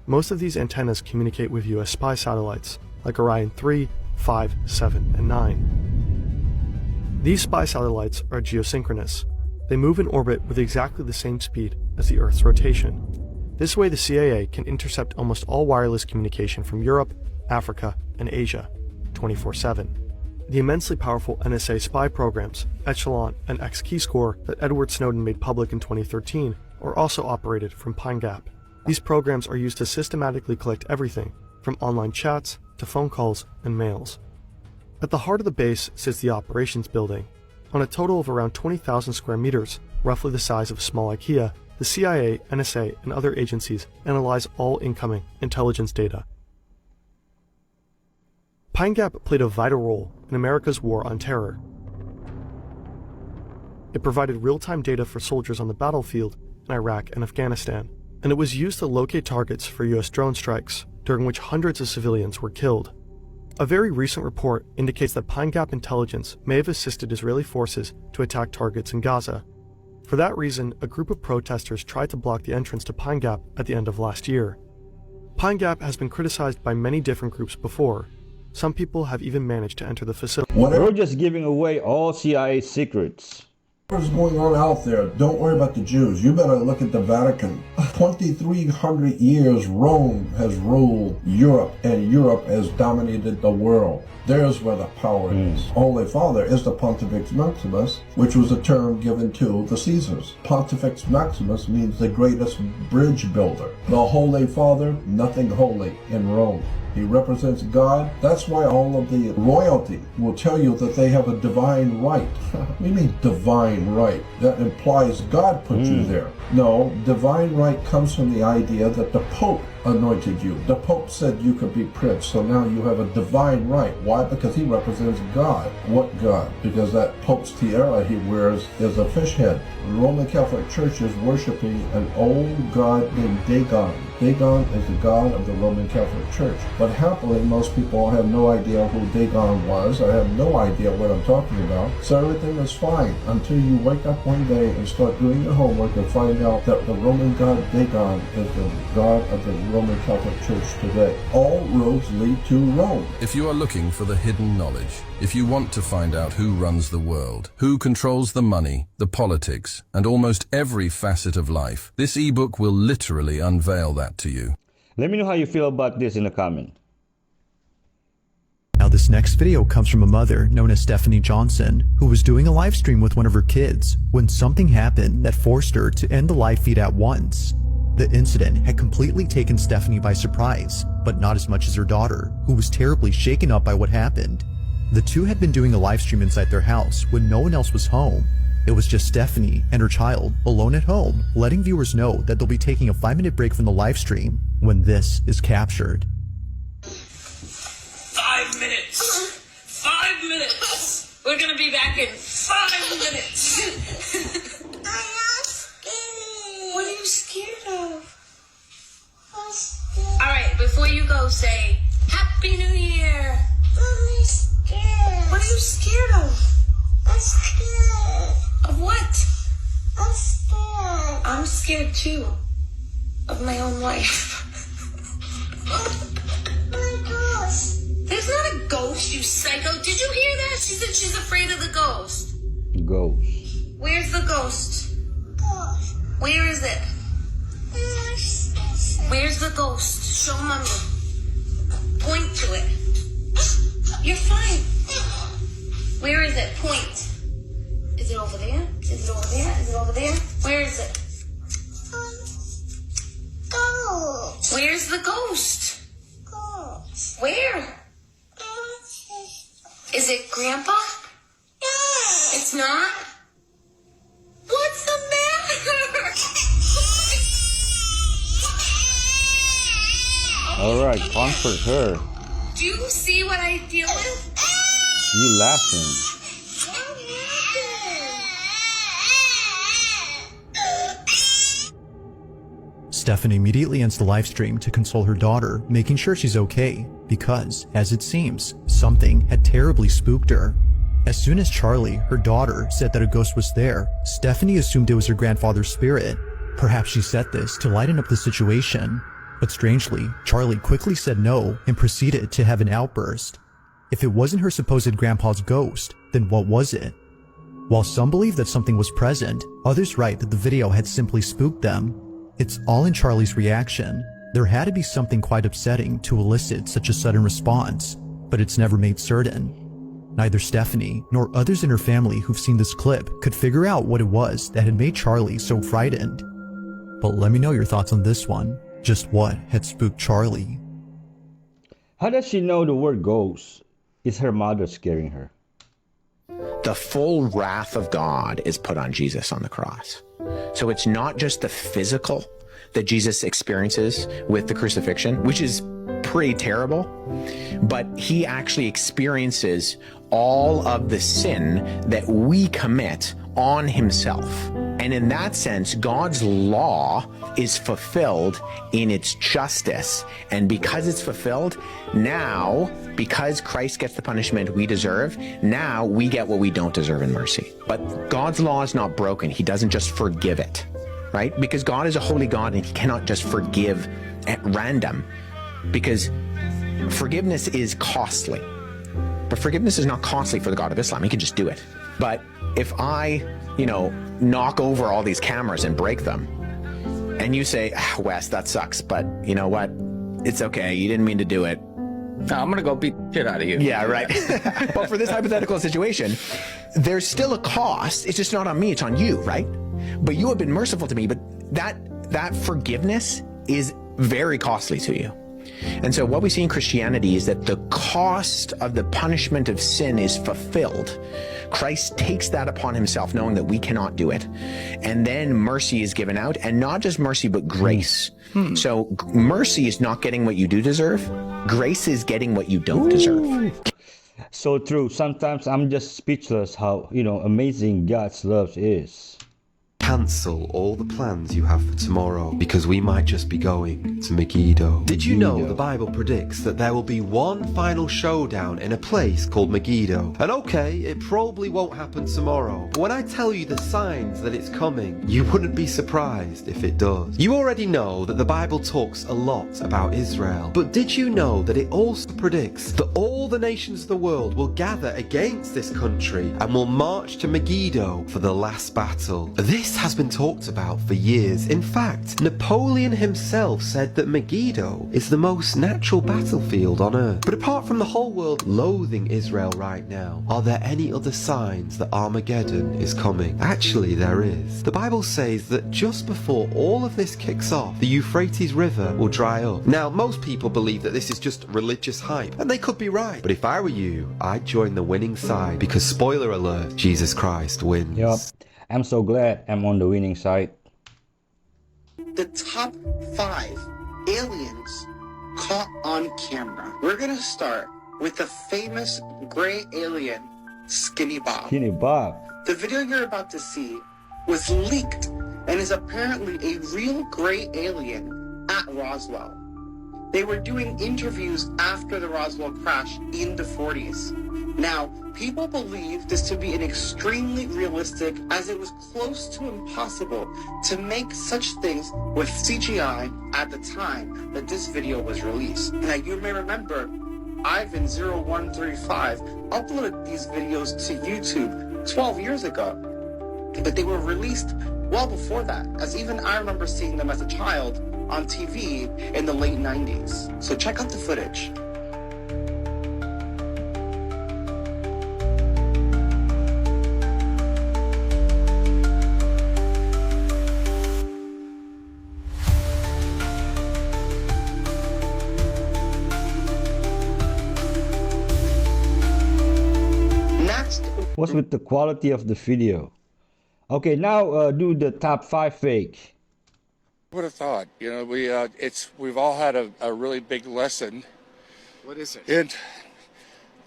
Most of these antennas communicate with US spy satellites, like Orion 3, 5, 7, and 9. These spy satellites are geosynchronous. They move in orbit with exactly the same speed as the Earth's rotation. This way the CIA can intercept almost all wireless communication from Europe, Africa, and Asia, 24/7. The immensely powerful NSA spy programs, Echelon and X-Keyscore, that Edward Snowden made public in 2013, are also operated from Pine Gap. These programs are used to systematically collect everything, from online chats to phone calls and mails. At the heart of the base sits the operations building. On a total of around 20,000 square meters, roughly the size of a small IKEA, the CIA, NSA, and other agencies analyze all incoming intelligence data. Pine Gap played a vital role in America's war on terror. It provided real-time data for soldiers on the battlefield in Iraq and Afghanistan, and it was used to locate targets for US drone strikes, during which hundreds of civilians were killed. A very recent report indicates that Pine Gap intelligence may have assisted Israeli forces to attack targets in Gaza. For that reason, a group of protesters tried to block the entrance to Pine Gap at the end of last year. Pine Gap has been criticized by many different groups before. Some people have even managed to enter the facility. We're just giving away all CIA secrets. What's going on out there? Don't worry about the Jews. You better look at the Vatican. 2,300 years Rome has ruled Europe, and Europe has dominated the world. There's where the power is. Holy Father is the Pontifex Maximus, which was a term given to the Caesars. Pontifex Maximus means the greatest bridge builder. The Holy Father, nothing holy in Rome. He represents God. That's why all of the royalty will tell you that they have a divine right. What do you mean divine right? That implies God put you there. No, divine right comes from the idea that the Pope anointed you. The Pope said you could be prince, so now you have a divine right. Why? Because he represents God. What God? Because that Pope's tiara he wears is a fish head. The Roman Catholic Church is worshiping an old god named Dagon. Dagon is the god of the Roman Catholic Church. But happily, most people have no idea who Dagon was. I have no idea what I'm talking about. So everything is fine until you wake up one day and start doing your homework and find out that the Roman god Dagon is the god of the Roman Catholic Church today. All roads lead to Rome. If you are looking for the hidden knowledge, if you want to find out who runs the world, who controls the money, the politics, and almost every facet of life, this ebook will literally unveil that to you. Let me know how you feel about this in the comment. Now this next video comes from a mother known as Stephanie Johnson, who was doing a live stream with one of her kids when something happened that forced her to end the live feed at once. The incident had completely taken Stephanie by surprise, but not as much as her daughter, who was terribly shaken up by what happened. The two had been doing a live stream inside their house when no one else was home. It was just Stephanie and her child alone at home, letting viewers know that they'll be taking a 5-minute break from the live stream when this is captured. 5 minutes! 5 minutes! We're gonna be back in 5 minutes! What are you scared of? Alright, before you go, say, Happy New Year! I'm scared. What are you scared of? I'm scared. Of what? I'm scared. I'm scared too. Of my own life. My ghost. There's not a ghost, you psycho. Did you hear that? She said she's afraid of the ghost. Ghost. Where's the ghost? Ghost. Where is it? Where's the ghost? Show Mommy. Point to it. You're fine. Where is it? Point. Is it over there? Is it over there? Is it over there? Where is it? Ghost. Where's the ghost? Ghost. Where? Is it Grandpa? No. It's not? What's the matter? Alright, comfort her. Do you see what I deal with? You laughing. Stephanie immediately ends the live stream to console her daughter, making sure she's okay, because, as it seems, something had terribly spooked her. As soon as Charlie, her daughter, said that a ghost was there, Stephanie assumed it was her grandfather's spirit. Perhaps she said this to lighten up the situation. But strangely, Charlie quickly said no and proceeded to have an outburst. If it wasn't her supposed grandpa's ghost, then what was it? While some believe that something was present, others write that the video had simply spooked them. It's all in Charlie's reaction. There had to be something quite upsetting to elicit such a sudden response, but it's never made certain. Neither Stephanie nor others in her family who've seen this clip could figure out what it was that had made Charlie so frightened. But let me know your thoughts on this one. Just what had spooked Charlie? How does she know the word ghost? Is her mother scaring her? The full wrath of God is put on Jesus on the cross. So it's not just the physical that Jesus experiences with the crucifixion, which is pretty terrible, but he actually experiences all of the sin that we commit on himself. And in that sense, God's law is fulfilled in its justice. And because it's fulfilled, now, because Christ gets the punishment we deserve, now we get what we don't deserve in mercy. But God's law is not broken. He doesn't just forgive it, right? Because God is a holy God and he cannot just forgive at random, because forgiveness is costly. But forgiveness is not costly for the God of Islam. He can just do it. But if I, knock over all these cameras and break them, and you say, Wes, that sucks, but you know what? It's okay. You didn't mean to do it. No, I'm gonna go beat the shit out of you. Yeah, right. But for this hypothetical situation, there's still a cost. It's just not on me, it's on you, right? But you have been merciful to me, but that forgiveness is very costly to you. And so what we see in Christianity is that the cost of the punishment of sin is fulfilled. Christ takes that upon himself, knowing that we cannot do it. And then mercy is given out, and not just mercy, but grace. So mercy is not getting what you do deserve. Grace is getting what you don't deserve. So true. Sometimes I'm just speechless how, amazing God's love is. Cancel all the plans you have for tomorrow, because we might just be going to Megiddo. Did you know the Bible predicts that there will be one final showdown in a place called Megiddo? And okay, it probably won't happen tomorrow, but when I tell you the signs that it's coming, you wouldn't be surprised if it does. You already know that the Bible talks a lot about Israel, but did you know that it also predicts that all the nations of the world will gather against this country and will march to Megiddo for the last battle? This has been talked about for years. In fact, Napoleon himself said that Megiddo is the most natural battlefield on earth. But apart from the whole world loathing Israel right now, are there any other signs that Armageddon is coming? Actually, there is. The Bible says that just before all of this kicks off, the Euphrates River will dry up. Now, most people believe that this is just religious hype, and they could be right. But if I were you, I'd join the winning side, because spoiler alert, Jesus Christ wins. Yup. I'm so glad I'm on the winning side. The top 5 aliens caught on camera. We're gonna start with the famous gray alien, Skinny Bob. Skinny Bob. The video you're about to see was leaked and is apparently a real gray alien at Roswell. They were doing interviews after the Roswell crash in the 40s. Now, people believe this to be an extremely realistic, as it was close to impossible to make such things with CGI at the time that this video was released. Now, you may remember Ivan0135 uploaded these videos to YouTube 12 years ago, but they were released well before that, as even I remember seeing them as a child on TV in the late 90s. So check out the footage. Next, What's with the quality of the video? Okay, now do the top 5 fake. Would have thought, we've all had a really big lesson. What is it? In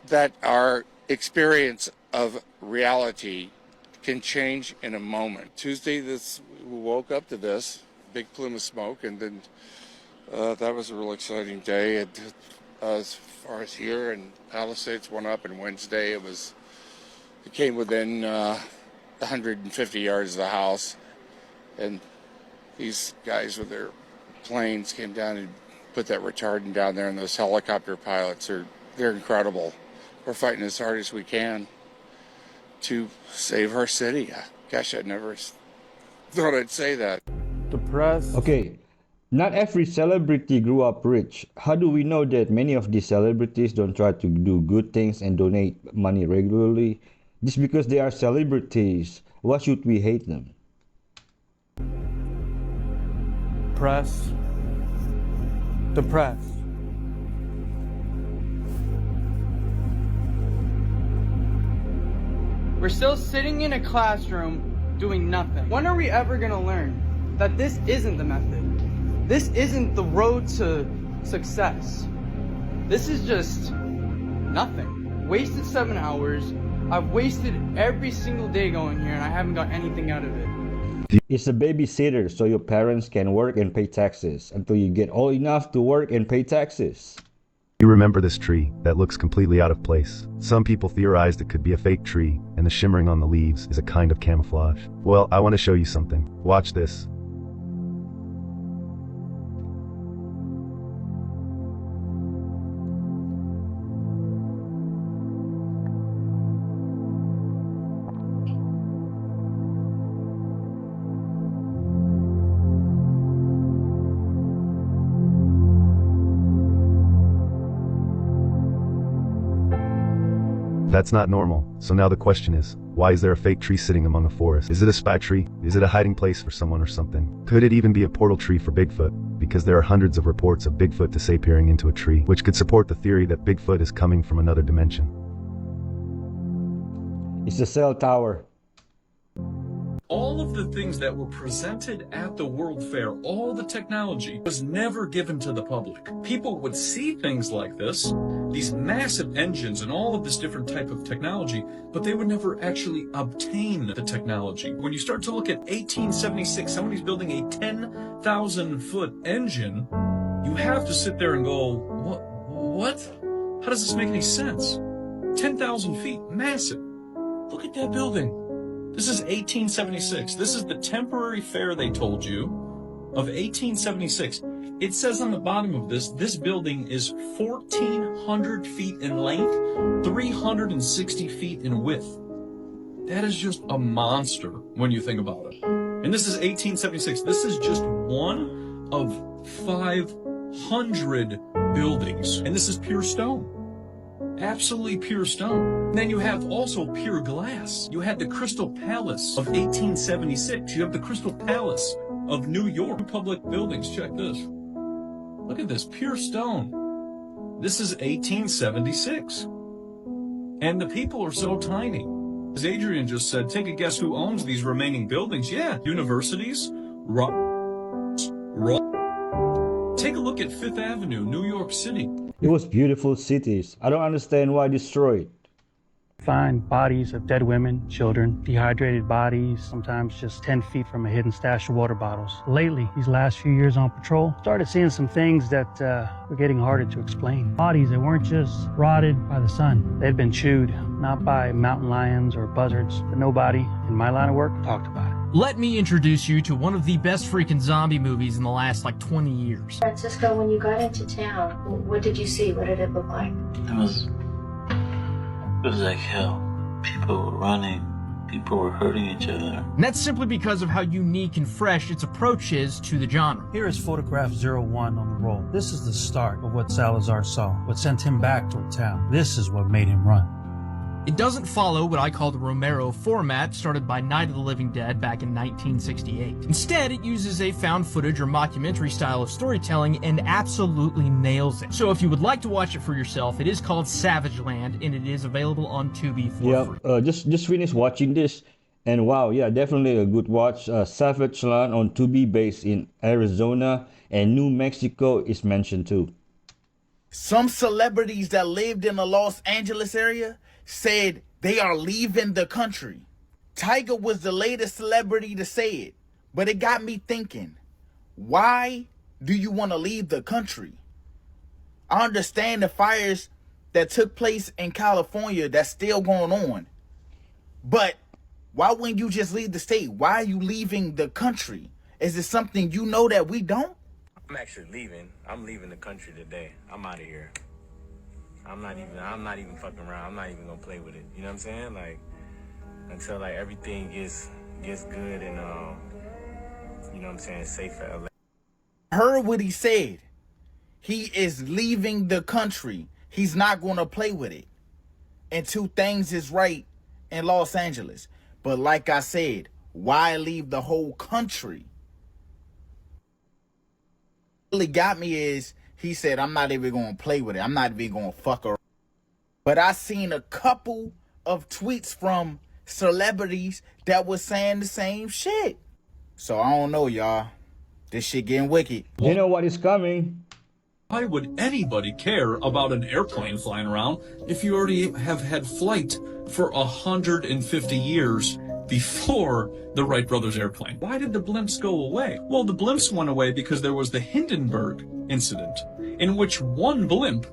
that our experience of reality can change in a moment. Tuesday, we woke up to this, big plume of smoke, and then that was a real exciting day. As far as here, and Palisades went up, and Wednesday it came within 150 yards of the house, and these guys with their planes came down and put that retardant down there, and those helicopter pilots they're incredible. We're fighting as hard as we can to save our city. Gosh, I never thought I'd say that. The press. Okay, not every celebrity grew up rich. How do we know that many of these celebrities don't try to do good things and donate money regularly? Just because they are celebrities, why should we hate them? Press. The press. We're still sitting in a classroom doing nothing. When are we ever gonna learn that this isn't the method? This isn't the road to success. This is just nothing. Wasted 7 hours. I've wasted every single day going here and I haven't got anything out of it. It's a babysitter so your parents can work and pay taxes until you get old enough to work and pay taxes. You remember this tree that looks completely out of place. Some people theorized it could be a fake tree, and the shimmering on the leaves is a kind of camouflage. Well, I want to show you something. Watch this. That's not normal. So now the question is, why is there a fake tree sitting among a forest? Is it a spy tree? Is it a hiding place for someone or something? Could it even be a portal tree for Bigfoot? Because there are hundreds of reports of Bigfoot disappearing into a tree, which could support the theory that Bigfoot is coming from another dimension. It's a cell tower. All of the things that were presented at the World Fair, all the technology, was never given to the public. People would see things like this, these massive engines and all of this different type of technology, but they would never actually obtain the technology. When you start to look at 1876, somebody's building a 10,000-foot engine, you have to sit there and go, what? How does this make any sense? 10,000 feet, massive. Look at that building. This is 1876. This is the temporary fair they told you of 1876. It says on the bottom of this building is 1,400 feet in length, 360 feet in width. That is just a monster when you think about it. And this is 1876. This is just one of 500 buildings. And this is pure stone. Absolutely pure stone. Then you have also pure glass. You had the Crystal Palace of 1876. You have the Crystal Palace of New York. Public buildings. Check this. Look at this. Pure stone. This is 1876. And the people are so tiny. As Adrian just said, take a guess who owns these remaining buildings. Yeah, universities. Take a look at Fifth Avenue, New York City. It was beautiful cities. I don't understand why destroyed. Find bodies of dead women, children, dehydrated bodies, sometimes just 10 feet from a hidden stash of water bottles. Lately, these last few years on patrol, started seeing some things that were getting harder to explain. Bodies that weren't just rotted by the sun. They'd been chewed, not by mountain lions or buzzards, but nobody in my line of work talked about it. Let me introduce you to one of the best freaking zombie movies in the last, 20 years. Francisco, when you got into town, what did you see? What did it look like? It was like hell. People were running. People were hurting each other. And that's simply because of how unique and fresh its approach is to the genre. Here is photograph 01 on the roll. This is the start of what Salazar saw, what sent him back toward town. This is what made him run. It doesn't follow what I call the Romero format started by Night of the Living Dead back in 1968. Instead, it uses a found footage or mockumentary style of storytelling and absolutely nails it. So if you would like to watch it for yourself, it is called Savage Land and it is available on Tubi for free. Just finished watching this and wow, yeah, definitely a good watch. Savage Land on Tubi based in Arizona and New Mexico is mentioned too. Some celebrities that lived in the Los Angeles area said they are leaving the country. Tiger was the latest celebrity to say it, but it got me thinking, why do you want to leave the country? I understand the fires that took place in California that's still going on. But why wouldn't you just leave the state? Why are you leaving the country? Is it something you know that we don't? I'm actually leaving. I'm leaving the country today. I'm out of here. I'm not even fucking around. I'm not even gonna play with it. You know what I'm saying? Like, until like everything gets good and you know what I'm saying, safe for LA. Heard what he said. He is leaving the country. He's not gonna play with it until things is right in Los Angeles. But like I said, why leave the whole country? What really got me is he said, I'm not even gonna play with it. I'm not even gonna fuck around. But I seen a couple of tweets from celebrities that was saying the same shit. So I don't know, y'all. This shit getting wicked. You know what is coming? Why would anybody care about an airplane flying around if you already have had flight for 150 years before the Wright brothers airplane? Why did the blimps go away? Well, the blimps went away because there was the Hindenburg incident, in which one blimp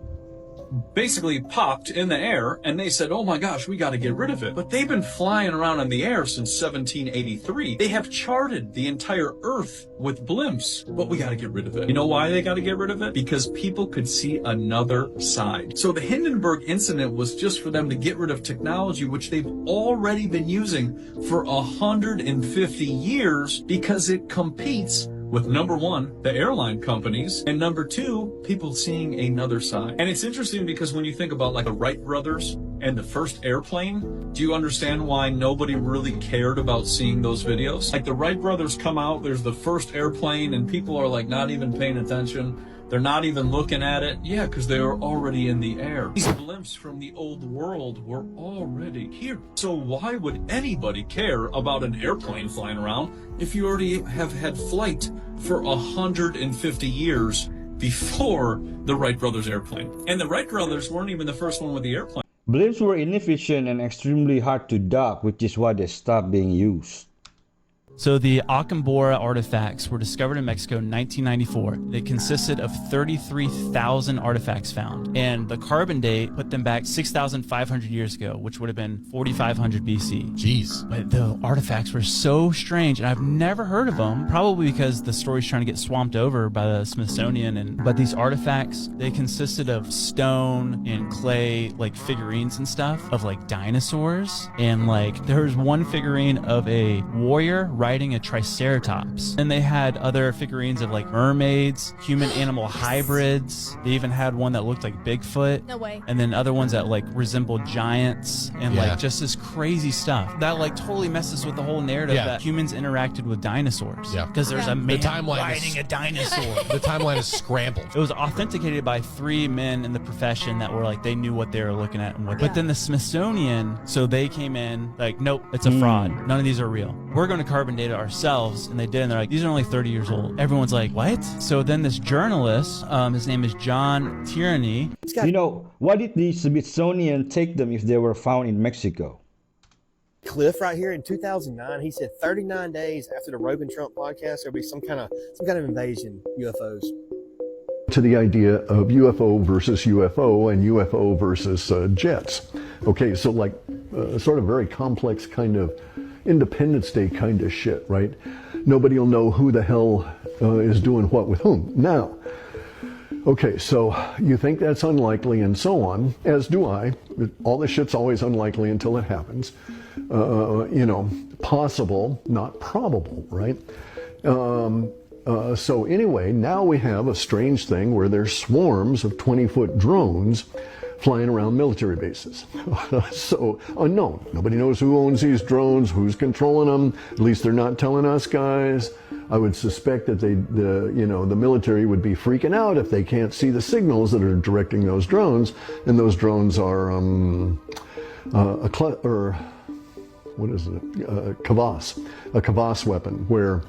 basically popped in the air, and they said, oh my gosh, we got to get rid of it. But they've been flying around in the air since 1783. They have charted the entire Earth with blimps, but we got to get rid of it. You know why they got to get rid of it? Because people could see another side. So the Hindenburg incident was just for them to get rid of technology, which they've already been using for 150 years, because it competes with number one, the airline companies, and number two, people seeing another side. And it's interesting because when you think about like the Wright brothers and the first airplane, do you understand why nobody really cared about seeing those videos? Like the Wright brothers come out, there's the first airplane, and people are like not even paying attention. They're not even looking at it. Yeah, because they were already in the air. These blimps from the old world were already here. So why would anybody care about an airplane flying around if you already have had flight for 150 years before the Wright brothers airplane? And the Wright brothers weren't even the first one with the airplane. Blimps were inefficient and extremely hard to dock, which is why they stopped being used. So the Acambora artifacts were discovered in Mexico in 1994. They consisted of 33,000 artifacts found, and the carbon date put them back 6,500 years ago, which would have been 4,500 BC. Jeez. But the artifacts were so strange, and I've never heard of them, probably because the story's trying to get swamped over by the Smithsonian. But these artifacts, they consisted of stone and clay, like figurines and stuff, of like dinosaurs. And like, there was one figurine of a warrior riding a triceratops, and they had other figurines of like mermaids, human animal hybrids. They even had one that looked like Bigfoot. No way. And then other ones that like resembled giants, and like just this crazy stuff that like totally messes with the whole narrative that humans interacted with dinosaurs. Yeah, because there's a man riding a dinosaur. The timeline is scrambled. It was authenticated by 3 men in the profession that were like, they knew what they were looking at and what. But then the Smithsonian, so they came in like, nope, it's a fraud. None of these are real. We're going to carbon data ourselves, and they did, and they're like, these are only 30 years old. Everyone's like, what? So then this journalist, his name is John Tierney. You know, why did the Smithsonian take them if they were found in Mexico? Cliff right here in 2009, he said 39 days after the Rogan Trump podcast, there'll be some kind of invasion, UFOs. To the idea of UFO versus UFO and UFO versus jets. Okay, so like sort of very complex kind of Independence Day kind of shit, right? Nobody will know who the hell is doing what with whom. Now, okay, so you think that's unlikely and so on, as do I. All this shit's always unlikely until it happens. You know, possible, not probable, right? So anyway, now we have a strange thing where there's swarms of 20-foot drones flying around military bases. So unknown. Nobody knows who owns these drones, who's controlling them. At least they're not telling us guys. I would suspect that the military would be freaking out if they can't see the signals that are directing those drones, and those drones are a kvass weapon, where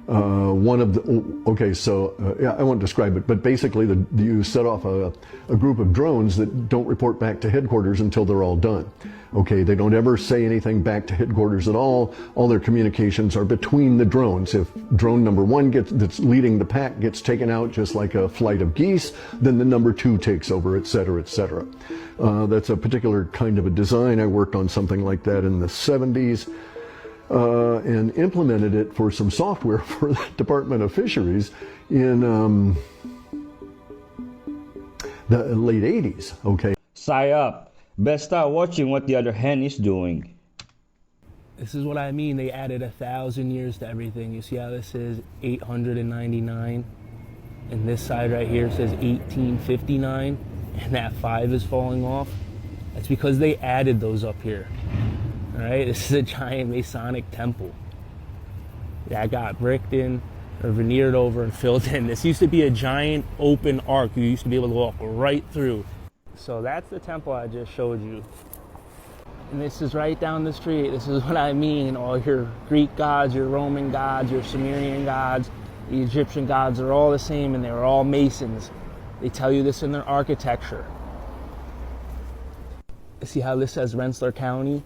one of the, okay, so yeah, I won't describe it, but basically you set off a group of drones that don't report back to headquarters until they're all done. Okay, they don't ever say anything back to headquarters at all. All their communications are between the drones. If drone number one that's leading the pack gets taken out just like a flight of geese, then the number two takes over, et cetera, et cetera. That's a particular kind of a design. I worked on something like that in the 70s. And implemented it for some software for the Department of Fisheries in the late 80s, okay? Sigh up. Best start watching what the other hand is doing. This is what I mean. They added 1,000 years to everything. You see how this is 899? And this side right here says 1859, and that 5 is falling off. That's because they added those up here. All right, this is a giant Masonic temple that got bricked in or veneered over and filled in. This used to be a giant open arc you used to be able to walk right through. So that's the temple I just showed you. And this is right down the street. This is what I mean. All your Greek gods, your Roman gods, your Sumerian gods, the Egyptian gods are all the same, and they were all Masons. They tell you this in their architecture. See how this says Rensselaer County?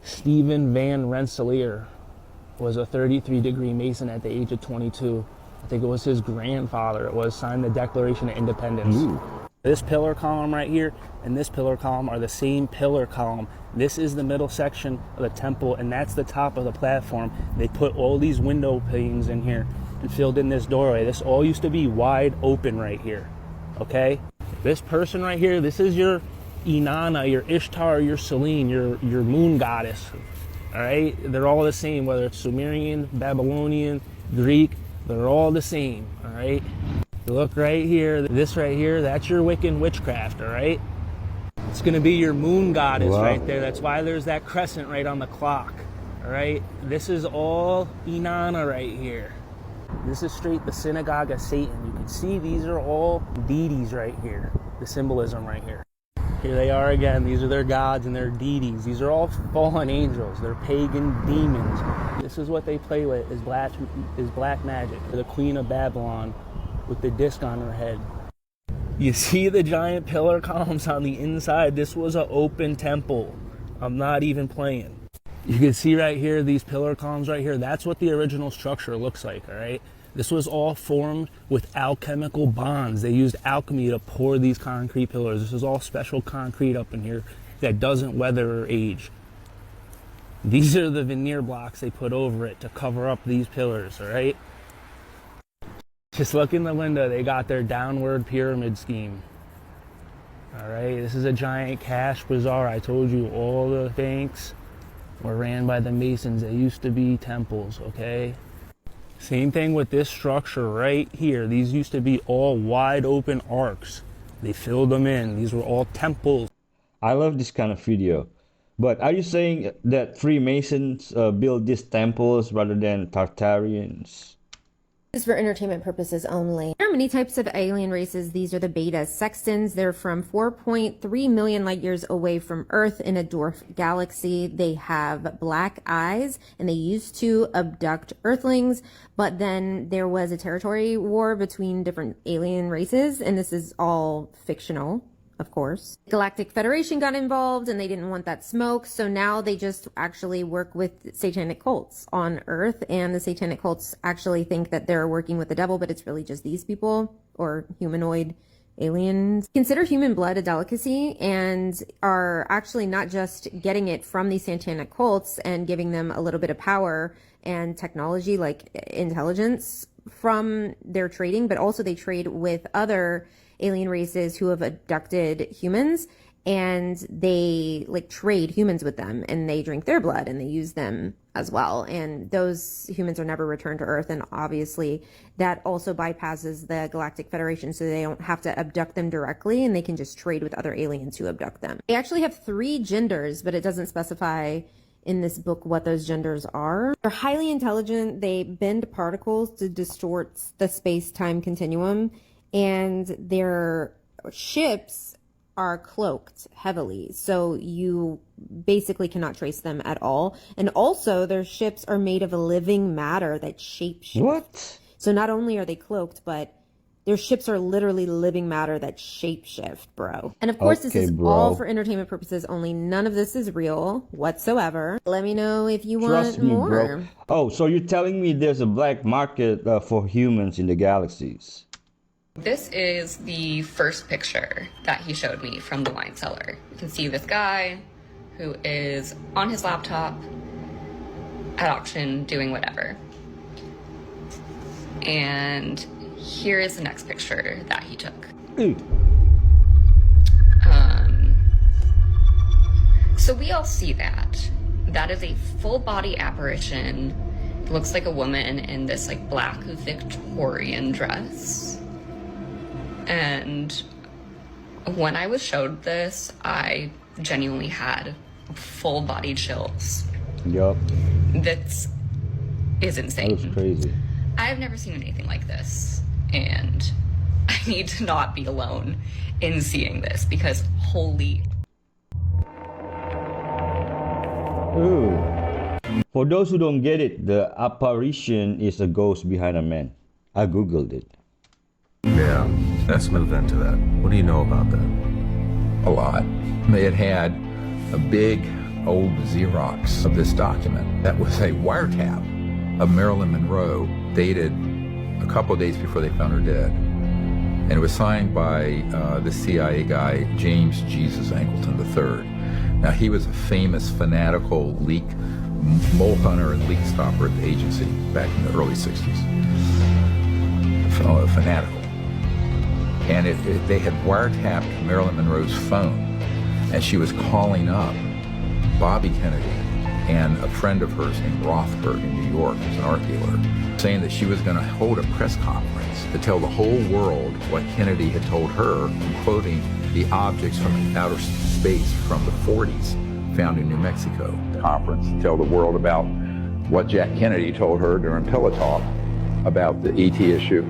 Stephen Van Rensselaer was a 33-degree Mason at the age of 22. I think it was his grandfather. It was signed the Declaration of Independence. Ooh. This pillar column right here and this pillar column are the same pillar column. This is the middle section of the temple, and that's the top of the platform. They put all these window panes in here and filled in this doorway. This all used to be wide open right here, okay? This person right here, this is your Inanna, your Ishtar, your Selene, your moon goddess, all right? They're all the same, whether it's Sumerian, Babylonian, Greek, they're all the same, all right? Look right here, this right here, that's your Wiccan witchcraft, all right? It's gonna be your moon goddess right there. That's why there's that crescent right on the clock, all right? This is all Inanna right here. This is straight the synagogue of Satan. You can see these are all deities right here, the symbolism right here. Here they are again. These are their gods and their deities. These are all fallen angels. They're pagan demons. This is what they play with, is black magic. The Queen of Babylon with the disc on her head. You see the giant pillar columns on the inside? This was an open temple. I'm not even playing. You can see right here, these pillar columns right here. That's what the original structure looks like, all right? This was all formed with alchemical bonds. They used alchemy to pour these concrete pillars. This is all special concrete up in here that doesn't weather or age. These are the veneer blocks they put over it to cover up these pillars, all right? Just look in the window. They got their downward pyramid scheme. All right, this is a giant cash bazaar. I told you all the banks were ran by the Masons. They used to be temples, okay? Same thing with this structure right here. These used to be all wide open arcs. They filled them in. These were all temples. I love this kind of video. But are you saying that Freemasons build these temples rather than Tartarians? This is for entertainment purposes only. There are many types of alien races. These are the beta sextons. They're from 4.3 million light years away from Earth in a dwarf galaxy. They have black eyes and they used to abduct Earthlings, but then there was a territory war between different alien races, and this is all fictional. Of course. Galactic Federation got involved and they didn't want that smoke, so now they just actually work with satanic cults on Earth, and the satanic cults actually think that they're working with the devil, but it's really just these people, or humanoid aliens. Consider human blood a delicacy and are actually not just getting it from these satanic cults and giving them a little bit of power and technology like intelligence from their trading, but also they trade with other alien races who have abducted humans, and they like trade humans with them, and they drink their blood and they use them as well, and those humans are never returned to Earth, and obviously that also bypasses the Galactic Federation, so they don't have to abduct them directly, and they can just trade with other aliens who abduct them. They actually have 3 genders, but it doesn't specify in this book what those genders are. They're highly intelligent. They bend particles to distort the space-time continuum, and their ships are cloaked heavily, so you basically cannot trace them at all. And also, their ships are made of a living matter that shapeshifts. What? So not only are they cloaked, but their ships are literally living matter that shapeshift, bro. And of course, this Okay, is bro. all for entertainment purposes only. None of this is real whatsoever. Let me know if you Trust want me, more. bro. Oh, so you're telling me there's a black market for humans in the galaxies? This is the first picture that he showed me from the wine cellar. You can see this guy who is on his laptop at auction doing whatever. And here is the next picture that he took. So we all see that. That is a full body apparition. It looks like a woman in this like black Victorian dress. And when I was showed this, I genuinely had full body chills. Yup. That is insane. That was crazy. I've never seen anything like this, and I need to not be alone in seeing this because holy. Ooh. For those who don't get it, the apparition is a ghost behind a man. I googled it. Yeah, let's move into that. What do you know about that? A lot. They had a big old Xerox of this document that was a wiretap of Marilyn Monroe dated a couple of days before they found her dead. And it was signed by the CIA guy, James Jesus Angleton III. Now, he was a famous fanatical leak mole hunter and leak stopper at the agency back in the early 60s. Fanatical. And they had wiretapped Marilyn Monroe's phone, and she was calling up Bobby Kennedy and a friend of hers named Rothberg in New York, who's an art dealer, saying that she was going to hold a press conference to tell the whole world what Kennedy had told her, quoting the objects from outer space from the 40s found in New Mexico. Conference to tell the world about what Jack Kennedy told her during Pillow Talk about the ET issue.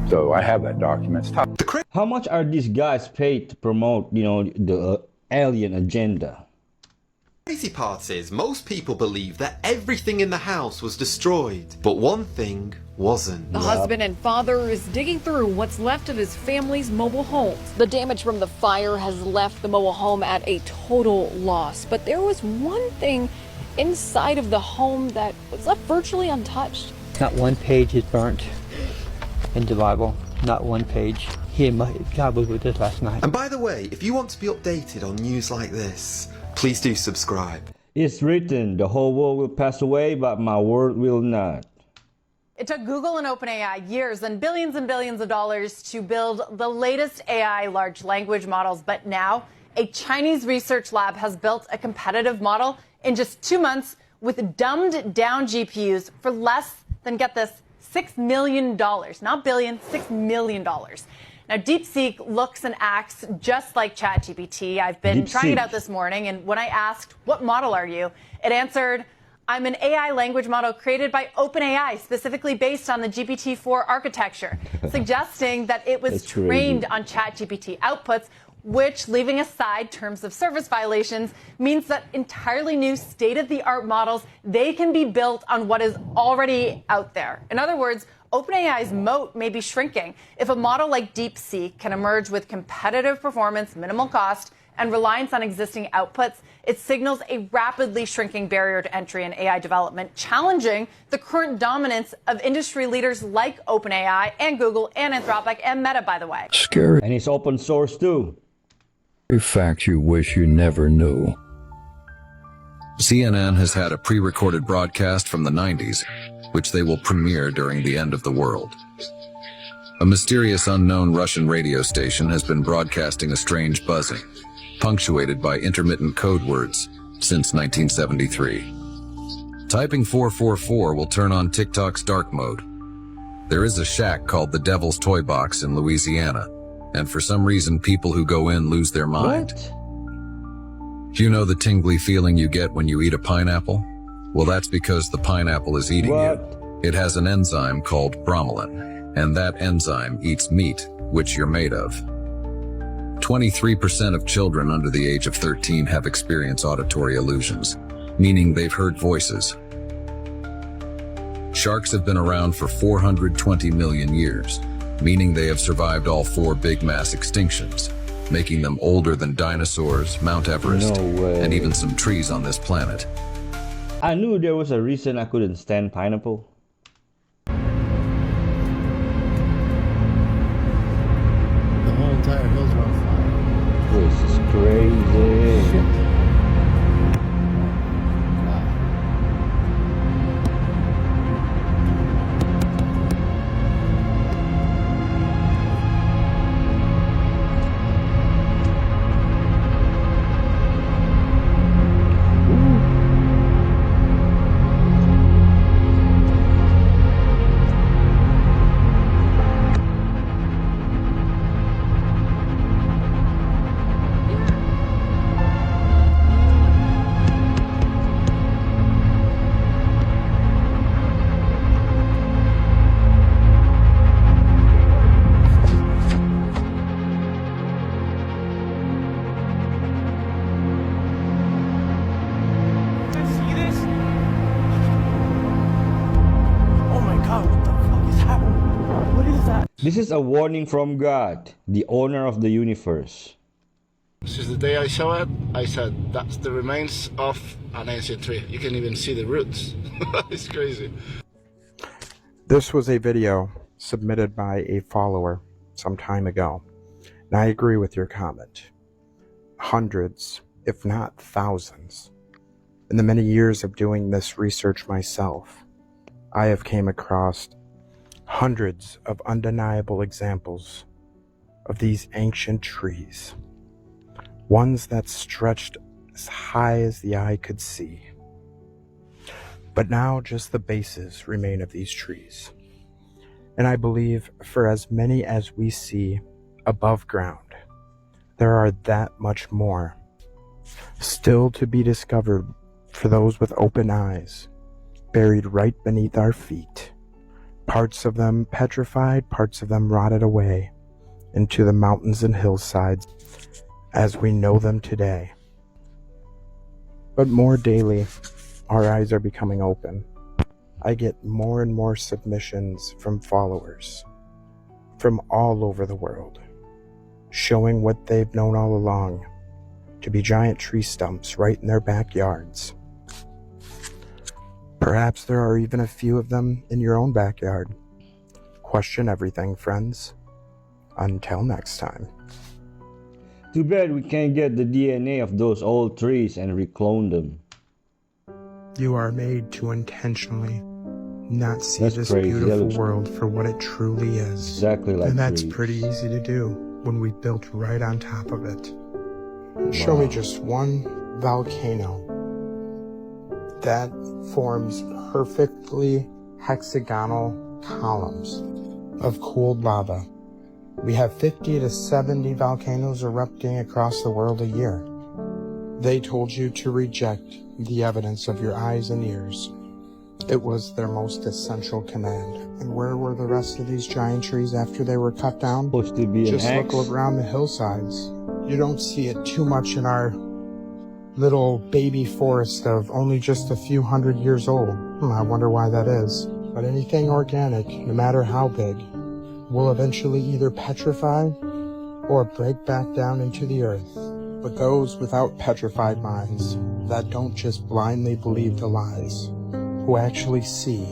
So I have that document. It's top. How much are these guys paid to promote, the alien agenda? The crazy part is, most people believe that everything in the house was destroyed, but one thing wasn't. The husband and father is digging through what's left of his family's mobile home. The damage from the fire has left the mobile home at a total loss, but there was one thing inside of the home that was left virtually untouched. Not one page is burnt in the Bible. Not one page. God was with us last night. And by the way, if you want to be updated on news like this, please do subscribe. It's written, the whole world will pass away, but my word will not. It took Google and OpenAI years and billions of dollars to build the latest AI large language models, but now a Chinese research lab has built a competitive model in just 2 months with dumbed down GPUs for less than, get this, $6 million, not billion, $6 million. Now, DeepSeek looks and acts just like ChatGPT. I've been trying it out this morning, and when I asked, what model are you? It answered, I'm an AI language model created by OpenAI, specifically based on the GPT-4 architecture, suggesting that it was trained on ChatGPT outputs, which, leaving aside terms of service violations, means that entirely new state-of-the-art models, they can be built on what is already out there. In other words, OpenAI's moat may be shrinking. If a model like DeepSeek can emerge with competitive performance, minimal cost, and reliance on existing outputs, it signals a rapidly shrinking barrier to entry in AI development, challenging the current dominance of industry leaders like OpenAI and Google and Anthropic and Meta, by the way. Scary. And it's open source too. Facts you wish you never knew. CNN has had a pre-recorded broadcast from the 90s, which they will premiere during the end of the world. A mysterious unknown Russian radio station has been broadcasting a strange buzzing, punctuated by intermittent code words, since 1973. Typing 444 will turn on TikTok's dark mode. There is a shack called the Devil's Toy Box in Louisiana, and for some reason people who go in lose their mind. Do you know the tingly feeling you get when you eat a pineapple? Well, that's because the pineapple is eating you. It has an enzyme called bromelain, and that enzyme eats meat, which you're made of. 23% of children under the age of 13 have experienced auditory illusions, meaning they've heard voices. Sharks have been around for 420 million years, meaning they have survived all 4 big mass extinctions, making them older than dinosaurs, Mount Everest, and even some trees on this planet. I knew there was a reason I couldn't stand pineapple. The whole entire hills are on fire. This is crazy. This is a warning from God, the owner of the universe. Since the day I saw it, I said, that's the remains of an ancient tree. You can even see the roots. It's crazy. This was a video submitted by a follower some time ago, and I agree with your comment. Hundreds, if not thousands. In the many years of doing this research myself, I have came across hundreds of undeniable examples of these ancient trees, ones that stretched as high as the eye could see. But now just the bases remain of these trees. And I believe for as many as we see above ground, there are that much more still to be discovered for those with open eyes, buried right beneath our feet. Parts of them petrified, parts of them rotted away into the mountains and hillsides as we know them today. But more daily, our eyes are becoming open. I get more and more submissions from followers from all over the world, showing what they've known all along to be giant tree stumps right in their backyards. Perhaps there are even a few of them in your own backyard. Question everything, friends. Until next time. Too bad we can't get the DNA of those old trees and reclone them. You are made to intentionally not see That's this crazy. beautiful world for what it truly is. Exactly like And that's trees. pretty easy to do when we built right on top of it. Show me just one volcano that forms perfectly hexagonal columns of cooled lava. We have 50 to 70 volcanoes erupting across the world a year. They told you to reject the evidence of your eyes and ears. It was their most essential command. And where were the rest of these giant trees after they were cut down? Supposed to be Just an look around the hillsides. You don't see it too much in our little baby forest of only just a few hundred years old. I wonder why that is. But anything organic, no matter how big, will eventually either petrify or break back down into the earth. But those without petrified minds, that don't just blindly believe the lies, who actually see,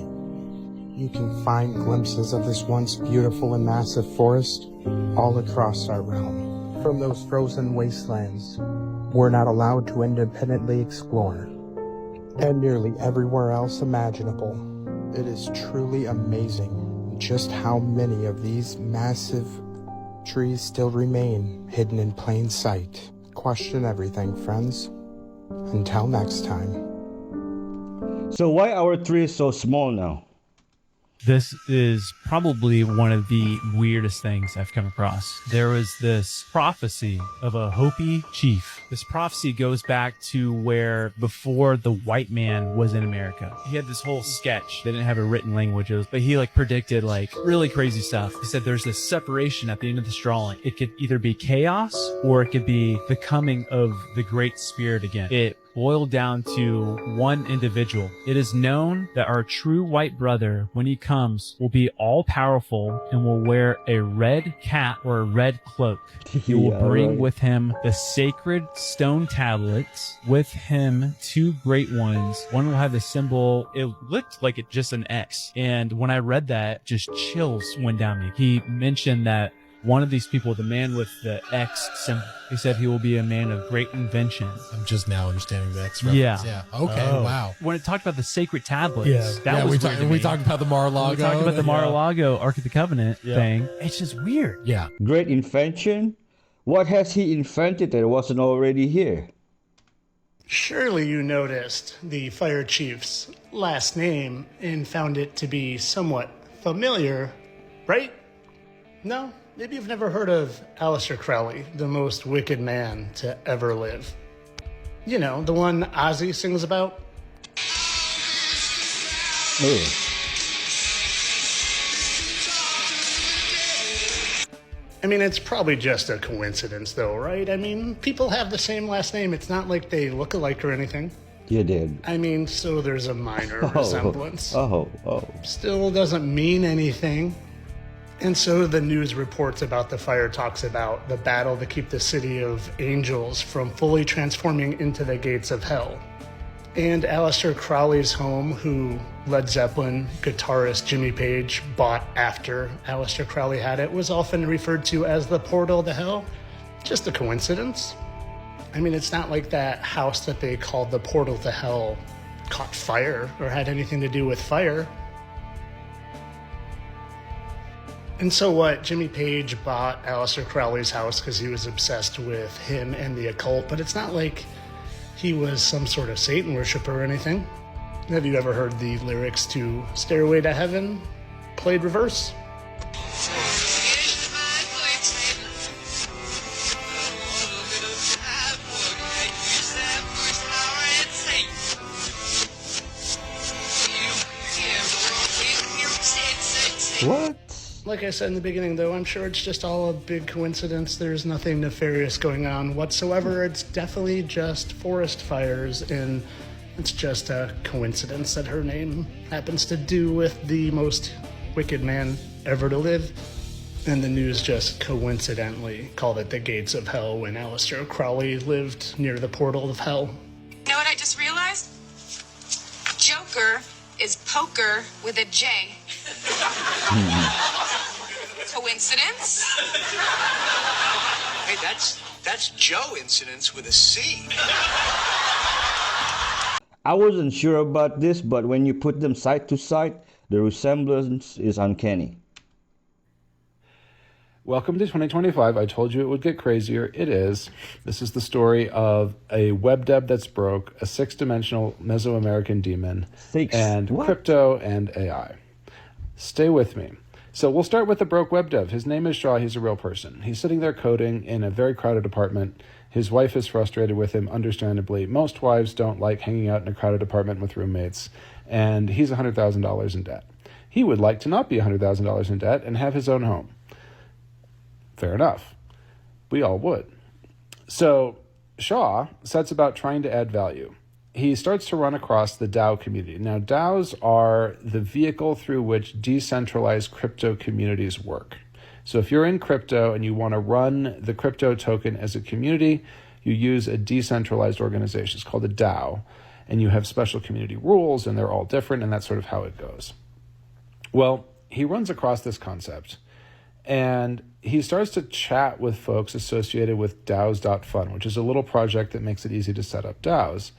you can find glimpses of this once beautiful and massive forest all across our realm. From those frozen wastelands we're not allowed to independently explore, and nearly everywhere else imaginable. It is truly amazing just how many of these massive trees still remain hidden in plain sight. Question everything, friends. Until next time. So why our tree is so small now? This is probably one of the weirdest things I've come across. There was this prophecy of a Hopi chief. This prophecy goes back to where before the white man was in America. He had this whole sketch. They didn't have a written language, but he predicted really crazy stuff. He said there's this separation at the end of this drawing. It could either be chaos or it could be the coming of the Great Spirit again. It boiled down to one individual. It is known that our true white brother, when he comes, will be all powerful and will wear a red cap or a red cloak. He will bring with him the sacred stone tablets, with him 2 great ones. One will have the symbol, it looked like it just an X. And when I read that, just chills went down me. He mentioned that one of these people, the man with the X symbol, he said he will be a man of great invention. I'm just now understanding the X reference. Yeah. Okay. Oh. Wow. When it talked about the sacred tablets, that was weird to me. We talked about the Mar-a-Lago. We talked about the Mar-a-Lago Ark of the Covenant thing. It's just weird. Yeah. Great invention? What has he invented that wasn't already here? Surely you noticed the fire chief's last name and found it to be somewhat familiar, right? No? Maybe you've never heard of Aleister Crowley, the most wicked man to ever live. You know, the one Ozzy sings about. I mean, it's probably just a coincidence, though, right? I mean, people have the same last name. It's not like they look alike or anything. You did. I mean, so there's a minor resemblance. Oh. Still doesn't mean anything. And so the news reports about the fire talks about the battle to keep the city of angels from fully transforming into the gates of hell. And Aleister Crowley's home, who Led Zeppelin guitarist Jimmy Page bought after Aleister Crowley had it, was often referred to as the portal to hell. Just a coincidence. I mean, it's not like that house that they called the portal to hell caught fire or had anything to do with fire. And so what? Jimmy Page bought Aleister Crowley's house because he was obsessed with him and the occult, but it's not like he was some sort of Satan worshiper or anything. Have you ever heard the lyrics to Stairway to Heaven played reverse? What? Like I said in the beginning, though, I'm sure it's just all a big coincidence. There's nothing nefarious going on whatsoever. It's definitely just forest fires, and it's just a coincidence that her name happens to do with the most wicked man ever to live. And the news just coincidentally called it the gates of hell when Aleister Crowley lived near the portal of hell. You know what I just realized? Joker is poker with a J. Coincidence? Hey, that's Joe incidents with a C. I wasn't sure about this, but when you put them side to side, the resemblance is uncanny. Welcome to 2025. I told you it would get crazier. It is. This is the story of a web dev that's broke, a 6-dimensional Mesoamerican demon, and crypto and AI. Stay with me. So we'll start with the broke web dev. His name is Shaw. He's a real person. He's sitting there coding in a very crowded apartment. His wife is frustrated with him, understandably. Most wives don't like hanging out in a crowded apartment with roommates, and he's $100,000 in debt. He would like to not be $100,000 in debt and have his own home. Fair enough. We all would. So Shaw sets about trying to add value. He starts to run across the DAO community. Now, DAOs are the vehicle through which decentralized crypto communities work. So if you're in crypto and you want to run the crypto token as a community, you use a decentralized organization. It's called a DAO, and you have special community rules, and they're all different, and that's sort of how it goes. Well, he runs across this concept, and he starts to chat with folks associated with DAOs.fun, which is a little project that makes it easy to set up DAOs.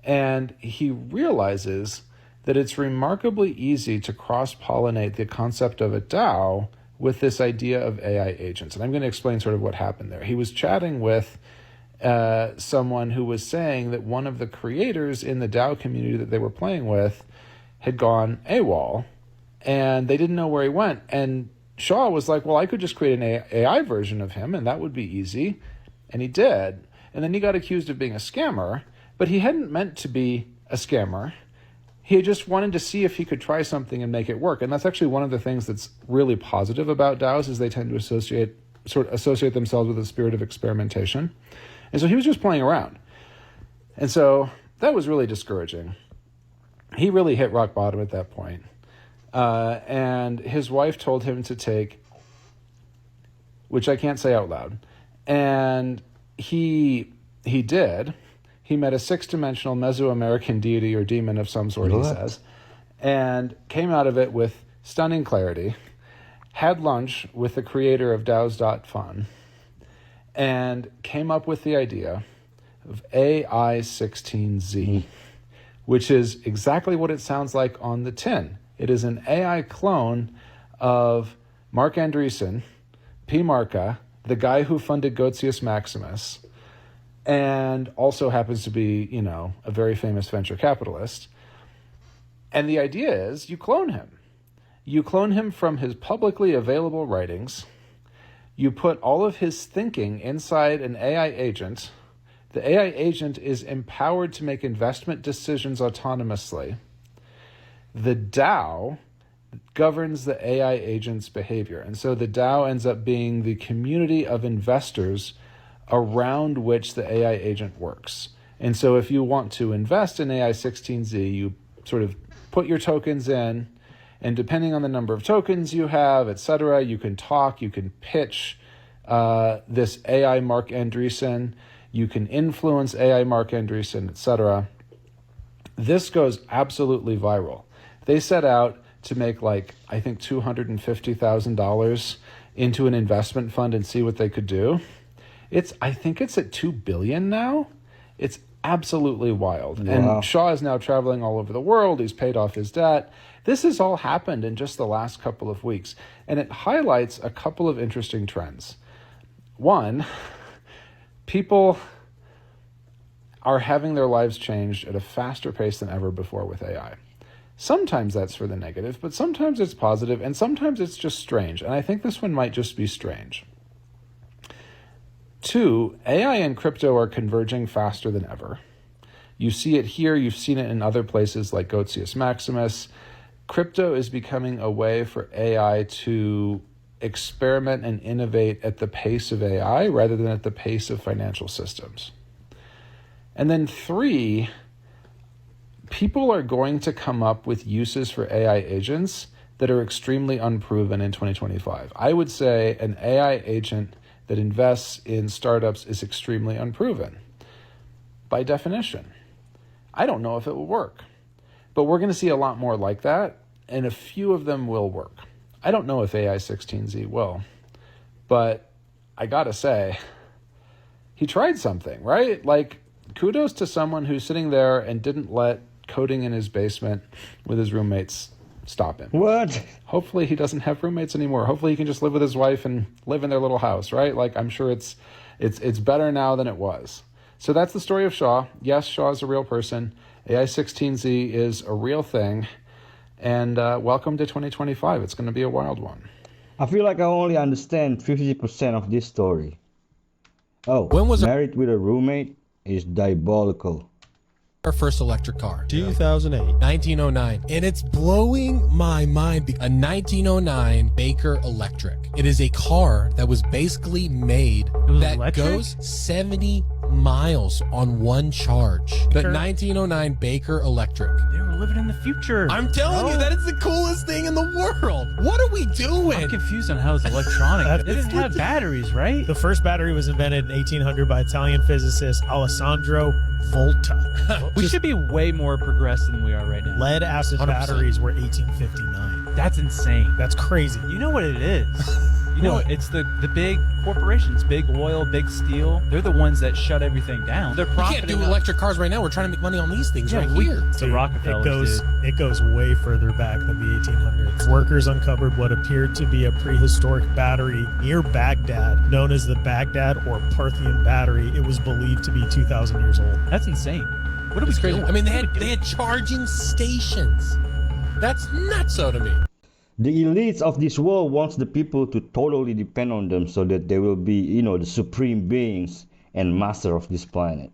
And he realizes that it's remarkably easy to cross-pollinate the concept of a DAO with this idea of AI agents. And I'm going to explain sort of what happened there. He was chatting with someone who was saying that one of the creators in the DAO community that they were playing with had gone AWOL and they didn't know where he went. And Shaw was like, well, I could just create an AI version of him, and that would be easy. And he did. And then he got accused of being a scammer, but he hadn't meant to be a scammer. He just wanted to see if he could try something and make it work. And that's actually one of the things that's really positive about DAOs, is they tend to associate themselves with a spirit of experimentation. And so he was just playing around. And so that was really discouraging. He really hit rock bottom at that point. And his wife told him to take, which I can't say out loud. And he did. He met a 6-dimensional Mesoamerican deity or demon of some sort, he says, and came out of it with stunning clarity, had lunch with the creator of DAOs.fun, and came up with the idea of AI-16Z, which is exactly what it sounds like on the tin. It is an AI clone of Mark Andreessen, P. Marca, the guy who funded Gotius Maximus, and also happens to be, a very famous venture capitalist. And the idea is you clone him. You clone him from his publicly available writings. You put all of his thinking inside an AI agent. The AI agent is empowered to make investment decisions autonomously. The DAO governs the AI agent's behavior. And so the DAO ends up being the community of investors around which the AI agent works. And so if you want to invest in AI-16Z, you sort of put your tokens in, and depending on the number of tokens you have, etc., you can talk, you can pitch this AI Mark Andreessen, you can influence AI Mark Andreessen, etc. This goes absolutely viral. They set out to make I think $250,000 into an investment fund and see what they could do. I think it's at $2 billion now. It's absolutely wild. Wow. And Shaw is now traveling all over the world. He's paid off his debt. This has all happened in just the last couple of weeks. And it highlights a couple of interesting trends. One, people are having their lives changed at a faster pace than ever before with AI. Sometimes that's for the negative, but sometimes it's positive, and sometimes it's just strange. And I think this one might just be strange. 2, AI and crypto are converging faster than ever. You see it here, you've seen it in other places like Gotius Maximus. Crypto is becoming a way for AI to experiment and innovate at the pace of AI rather than at the pace of financial systems. And then 3, people are going to come up with uses for AI agents that are extremely unproven in 2025. I would say an AI agent that invests in startups is extremely unproven by definition. I don't know if it will work, but we're going to see a lot more like that, and a few of them will work. I don't know if AI-16Z will, but I gotta say, he tried something, right? Kudos to someone who's sitting there and didn't let coding in his basement with his roommates stop him. What? Hopefully he doesn't have roommates anymore. Hopefully he can just live with his wife and live in their little house, right? I'm sure it's better now than it was. So that's the story of Shaw. Yes, Shaw is a real person. AI-16Z is a real thing. And welcome to 2025. It's going to be a wild one. I feel like I only understand 50% of this story. Oh, married with a roommate is diabolical. Our first electric car. 2008. 1909. And it's blowing my mind. A 1909 Baker Electric. It is a car that was basically made that goes 70 miles on one charge. The 1909 Baker Electric. They were living in the future. I'm telling you, that is the coolest thing in the world. What are we doing? I'm confused on how it's electronic. It didn't have batteries, right? The first battery was invented in 1800 by Italian physicist Alessandro Volta. We should be way more progressed than we are right now. Lead acid 100%. batteries were 1859. That's insane. That's crazy. You know what it is? You know, it's the big corporations, big oil, big steel. They're the ones that shut everything down. They're We can't do electric cars right now. We're trying to make money on these things right here. It's the Rockefellers. It goes way further back than the 1800s. Workers uncovered what appeared to be a prehistoric battery near Baghdad, known as the Baghdad or Parthian battery. It was believed to be 2,000 years old. That's insane. What are we crazy? I mean, they had charging stations. That's nutso to me. The elites of this world wants the people to totally depend on them so that they will be, the supreme beings and master of this planet.